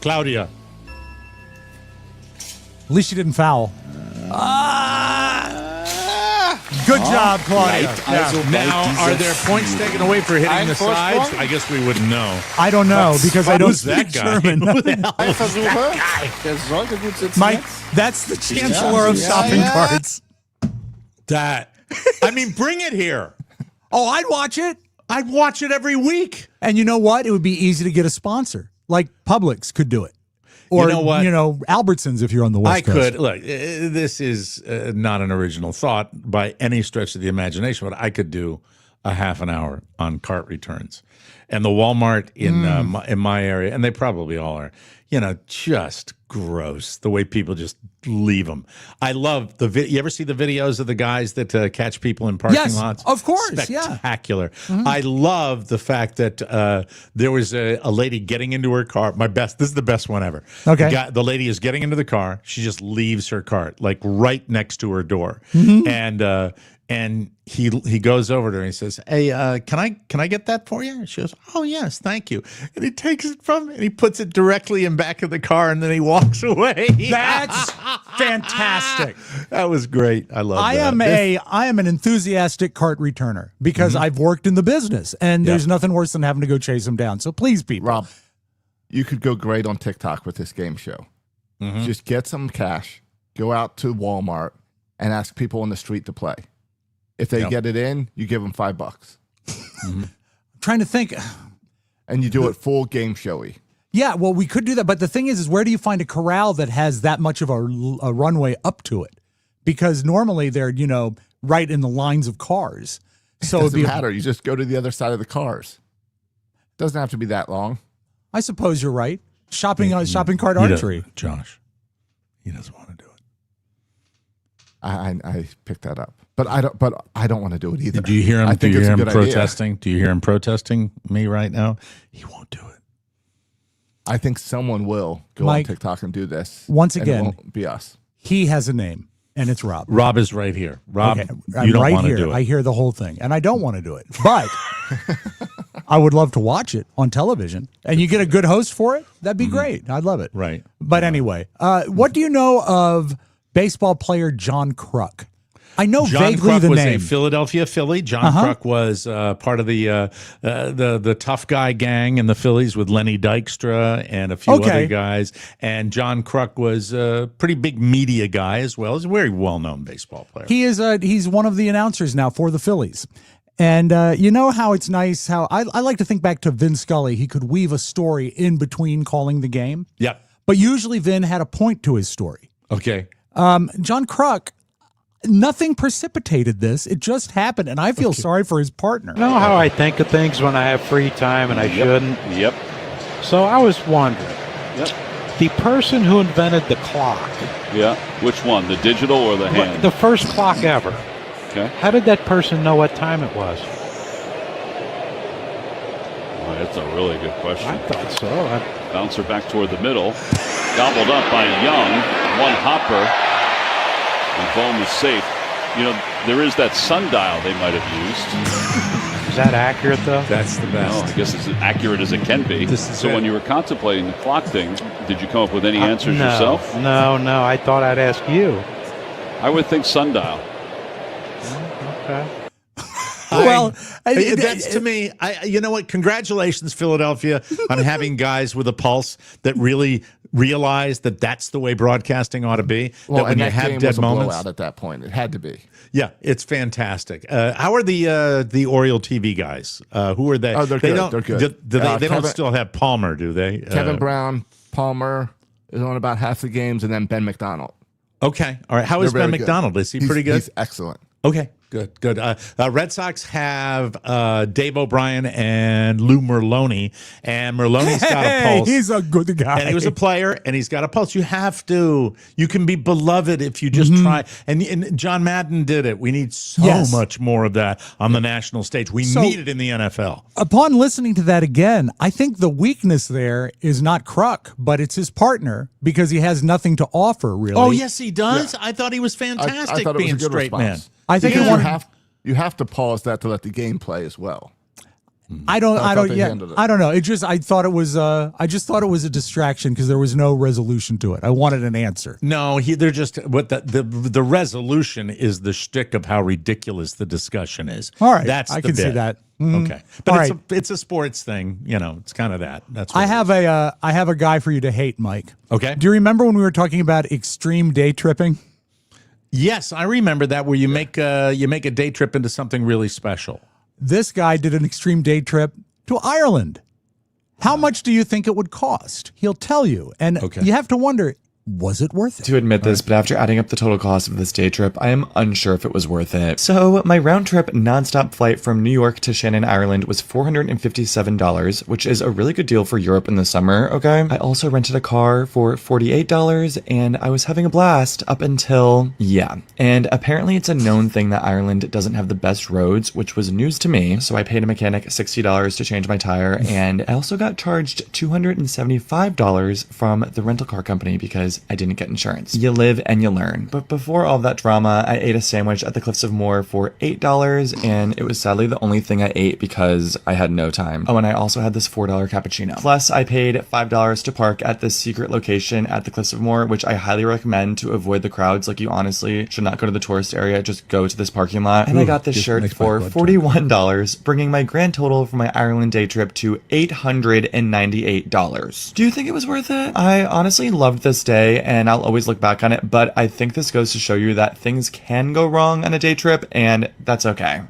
Claudia. At least you didn't foul. Good job, Claudia. Also bei Now, are dieser there points taken away for hitting the sides? I guess we wouldn't know. I don't know because I don't Who's that speak guy? German. Who the hell is Versuche. Der sollte gut sitzen. Mike, that's the chancellor of shopping carts. that? Bring it here. Oh, I'd watch it. I'd watch it every week. And you know what? It would be easy to get a sponsor. Like Publix could do it. Or, You know what? Albertsons if you're on the West I Coast. could. Look, this is not an original thought by any stretch of the imagination, but I could do a half an hour on cart returns. And the Walmart in my area, and they probably all are, just gross the way people just leave them. I love you ever see the videos of the guys that catch people in parking lots? Of course, yeah. Spectacular. I love the fact that there was a lady getting into her car. This is the best one ever. Okay. The lady is getting into the car. She just leaves her cart like right next to her door. And he goes over to her and he says, "Hey, can I get that for you?" She goes, "Oh yes, thank you." And he takes it from him and he puts it directly in back of the car, and then he walks away. That's fantastic. That was great. I love that. I am an enthusiastic cart returner because I've worked in the business, and there's nothing worse than having to go chase them down. So please, people. Rob, you could go great on TikTok with this game show. Just get some cash, go out to Walmart, and ask people on the street to play. If they get it in, you give them $5. I'm trying to think. And you do it full game showy. Yeah, well, we could do that. But the thing is where do you find a corral that has that much of a runway up to it? Because normally they're, right in the lines of cars. So it doesn't matter. You just go to the other side of the cars. Doesn't have to be that long. I suppose you're right. Shopping cart archery. Josh, he doesn't want to do it. I picked that up. But I don't want to do it either. Do you hear him? I think do you it's hear a him good protesting? idea. Do you hear him protesting me right now? He won't do it. I think someone will go Mike, on TikTok and do this. Once and again, it won't be us. He has a name, and it's Rob. Rob is right here. Rob, okay. you don't right want to here. do it. I hear the whole thing, and I don't want to do it. But I would love to watch it on television, and you get a good host for it. That'd be great. I'd love it. Right. But anyway, what do you know of baseball player John Kruk? I know John vaguely Kruk the was name. a Philadelphia Philly. John Kruk was part of the tough guy gang in the Phillies with Lenny Dykstra and a few other guys. And John Kruk was a pretty big media guy as well. He's a very well-known baseball player. He is. He's one of the announcers now for the Phillies. And you know how it's nice how I like to think back to Vin Scully. He could weave a story in between calling the game. Yep. But usually Vin had a point to his story. Okay. John Kruk, nothing precipitated this. It just happened, and I feel sorry for his partner. You know how I think of things when I have free time and I shouldn't? Yep. So I was wondering, the person who invented the clock. Yeah. Which one, the digital or the hand? The first clock ever. Okay. How did that person know what time it was? Well, that's a really good question. I thought so. Bouncer back toward the middle. Gobbled up by Young. One hopper. And Bohm is safe. There is that sundial they might have used. Is that accurate, though? That's the best. No, I guess it's as accurate as it can be. So when you were contemplating the clock thing, did you come up with any answers yourself? No. I thought I'd ask you. I would think sundial. Okay. That's to me. You know what? Congratulations, Philadelphia, on having guys with a pulse that really realize that that's the way broadcasting ought to be. Well, that when you have dead moments, blowout at that point, it had to be. Yeah, it's fantastic. How are the Oriole TV guys? Who are they? Oh, they're good. They're good. They don't still have Palmer, do they? Kevin Brown, Palmer is on about half the games, and then Ben McDonald. Okay, all right. How is Ben McDonald? Is he pretty good? He's excellent. Okay, good. Red Sox have Dave O'Brien and Lou Merlone, and Merlone's got a pulse. He's a good guy. And he was a player, and he's got a pulse. You can be beloved if you just try. And John Madden did it. We need so much more of that on the national stage. We need it in the NFL. Upon listening to that again, I think the weakness there is not Kruk, but it's his partner because he has nothing to offer, really. Oh, yes, he does. Yeah. I thought he was fantastic I thought being it was a good straight response. man. I think you have to pause that to let the game play as well. I don't know. I thought it was a distraction because there was no resolution to it. I wanted an answer. No, they're just what the resolution is the shtick of how ridiculous the discussion is. All right, I can see that. Okay, but it's a sports thing. It's kind of that. That's what I have a guy for you to hate, Mike. Okay. Do you remember when we were talking about extreme day tripping? Yes, I remember that, where you make a day trip into something really special. This guy did an extreme day trip to Ireland. How much do you think it would cost? He'll tell you. And you have to wonder, was it worth it? To admit this, but after adding up the total cost of this day trip, I am unsure if it was worth it. So, my round-trip nonstop flight from New York to Shannon, Ireland was $457, which is a really good deal for Europe in the summer, okay? I also rented a car for $48, and I was having a blast up until, And apparently it's a known thing that Ireland doesn't have the best roads, which was news to me, so I paid a mechanic $60 to change my tire, and I also got charged $275 from the rental car company because because I didn't get insurance. You live and you learn. But before all of that drama, I ate a sandwich at the Cliffs of Moher for $8, and it was sadly the only thing I ate because I had no time. Oh, and I also had this $4 cappuccino. Plus, I paid $5 to park at this secret location at the Cliffs of Moher, which I highly recommend to avoid the crowds. Like, you honestly should not go to the tourist area, just go to this parking lot. And I got this shirt for $41, bringing my grand total for my Ireland day trip to $898. Do you think it was worth it? I honestly loved this day, and I'll always look back on it, but I think this goes to show you that things can go wrong on a day trip, and that's okay.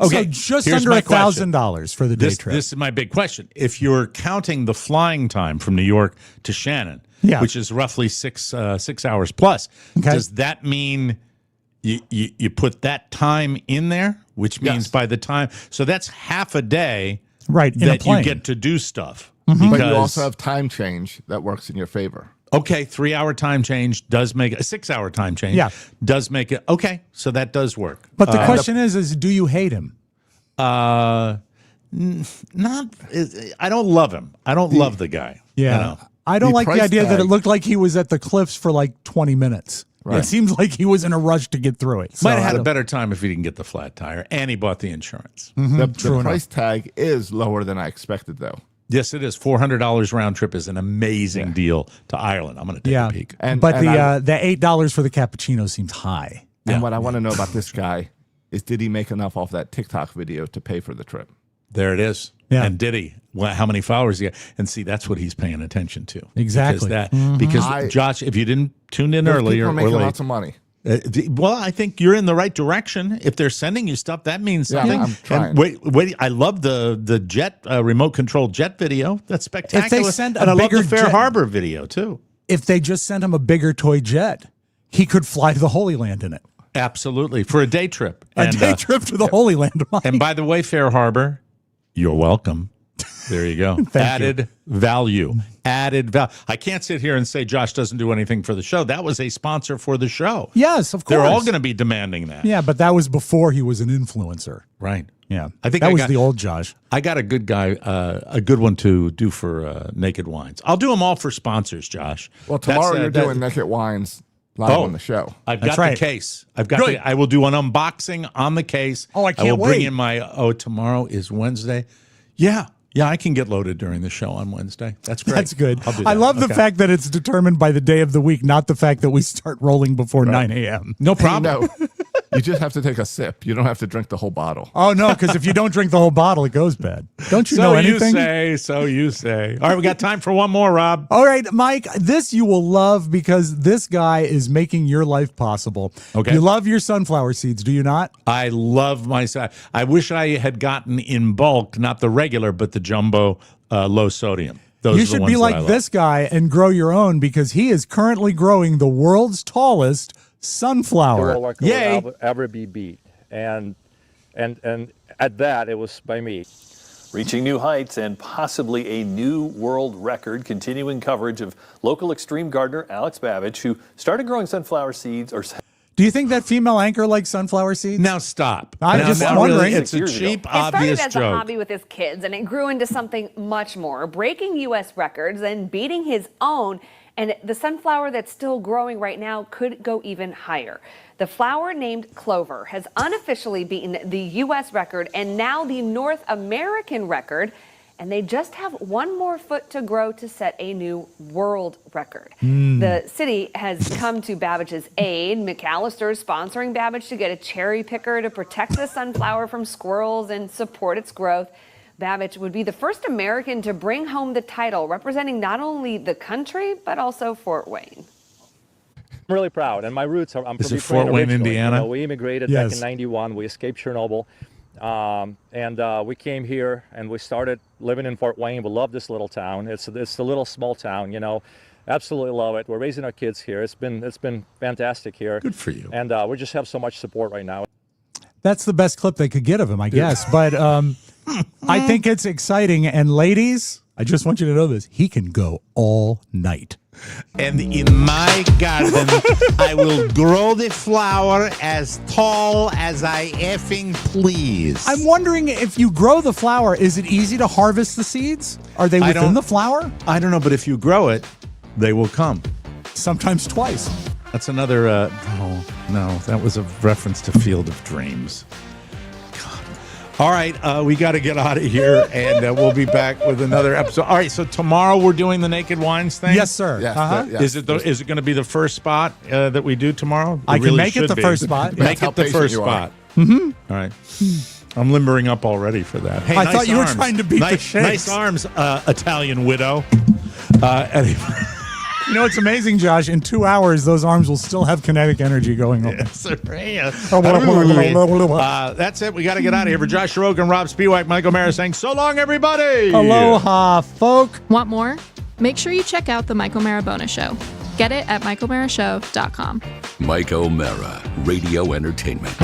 Okay, so just under $1,000 for the day trip. This is my big question. If you're counting the flying time from New York to Shannon, which is roughly 6 hours plus, does that mean you put that time in there? Which means by the time, so that's half a day, right? That you get to do stuff. Mm-hmm. But you also have time change that works in your favor. Okay, 3-hour time change does make it, a 6-hour time change does make it, okay, so that does work. But the question is do you hate him? I don't love him. I don't love the guy. Yeah. You know? I don't like the idea that it looked like he was at the cliffs for like 20 minutes. Right. It seems like he was in a rush to get through it. So Might have had a better time if he didn't get the flat tire and he bought the insurance. Mm-hmm. The price tag is lower than I expected, though. Yes, it is. $400 round trip is an amazing deal to Ireland. I'm going to take a peek. But the $8 for the cappuccino seems high. And what I want to know about this guy is, did he make enough off that TikTok video to pay for the trip? There it is. Yeah. And did he? Well, how many followers he got? And see, that's what he's paying attention to. Exactly. Because Josh, if you didn't tune in early or making late, lots of money. Well, I think you're in the right direction. If they're sending you stuff, that means something. I'm trying. And wait! I love the jet remote control jet video. That's spectacular. If they send and I love bigger the Fair jet- Harbor video too. If they just sent him a bigger toy jet, he could fly to the Holy Land in it. Absolutely, for a day trip. A day trip to the Holy Land. And by the way, Fair Harbor, you're welcome. There you go. Added value. Added value. I can't sit here and say Josh doesn't do anything for the show. That was a sponsor for the show. Yes, of course. They're all going to be demanding that. Yeah, but that was before he was an influencer. Right. Yeah. I think that was the old Josh. I got a good guy, a good one to do for Naked Wines. I'll do them all for sponsors, Josh. Well, tomorrow you're doing Naked Wines live on the show. I've got the case. I will do an unboxing on the case. Oh, I can't I will bring wait. in my, tomorrow is Wednesday. Yeah, I can get loaded during the show on Wednesday. That's great. That's good. I'll do I that. love the Okay. fact that it's determined by the day of the week, not the fact that we start rolling before 9 a.m. No problem. No, you just have to take a sip. You don't have to drink the whole bottle. Oh, no, because if you don't drink the whole bottle, it goes bad. Don't you So know anything? So you say. All right, we got time for one more, Rob. All right, Mike, this you will love because this guy is making your life possible. Okay. You love your sunflower seeds, do you not? I love my. I wish I had gotten in bulk, not the regular, but the jumbo low sodium. Those You are the should ones be that I like love. this guy and grow your own because he is currently growing the world's tallest sunflower. Yay. Will ever be beat. And at that, it was by me. Reaching new heights and possibly a new world record. Continuing coverage of local extreme gardener Alex Babbage, who started growing sunflower seeds. Do you think that female anchor likes sunflower seeds? Now stop. I'm Now, just now, wondering. really, it's a cheap, obvious It started as joke. a hobby with his kids, and it grew into something much more, breaking U.S. records and beating his own. And the sunflower that's still growing right now could go even higher. The flower named Clover has unofficially beaten the U.S. record and now the North American record. And they just have one more foot to grow to set a new world record. The city has come to Babbage's aid. McAllister is sponsoring Babbage to get a cherry picker to protect the sunflower from squirrels and support its growth. Babbage would be the first American to bring home the title, representing not only the country, but also Fort Wayne. I'm really proud, and my roots are, I'm Is from it Fort Wayne, originally. Indiana? You know, we immigrated back in 91. We escaped Chernobyl. And we came here and we started living in Fort Wayne. We love this little town. It's a little small town, you know. Absolutely love it. We're raising our kids here. It's been fantastic here. Good for you. And we just have so much support right now. That's the best clip they could get of him, I guess. But I think it's exciting. And ladies, I just want you to know this. He can go all night. And in my garden, I will grow the flower as tall as I effing please. I'm wondering if you grow the flower, is it easy to harvest the seeds? Are they within the flower? I don't know, but if you grow it, they will come. Sometimes twice. That's another. No, that was a reference to Field of Dreams. God. All right, we got to get out of here, and we'll be back with another episode. All right, so tomorrow we're doing the Naked Wines thing. Yes, sir. Yes, yes. Is it going to be the first spot that we do tomorrow? I can make it the first spot. Make it the first spot. Mm-hmm. All right. I'm limbering up already for that. Hey, I nice thought you were arms. trying to beat the shakes. Nice arms, Italian widow. Anyway. You know, it's amazing, Josh. In 2 hours, those arms will still have kinetic energy going on. Yes, that's it. We got to get out of here. For Josh Rogan, Rob Spiewak, Mike O'Mara saying so long, everybody. Aloha, folk. Want more? Make sure you check out the Mike O'Mara Bonus Show. Get it at MikeO'MaraShow.com. Mike O'Mara, Radio Entertainment.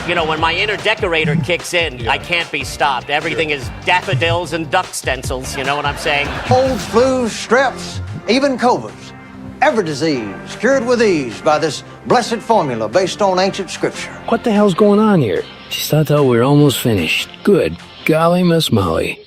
You know, when my inner decorator kicks in, I can't be stopped. Everything is daffodils and duck stencils, you know what I'm saying? Colds, flus, streps, even COVIDs. Every disease cured with ease by this blessed formula based on ancient scripture. What the hell's going on here? Just thought we were almost finished. Good golly, Miss Molly.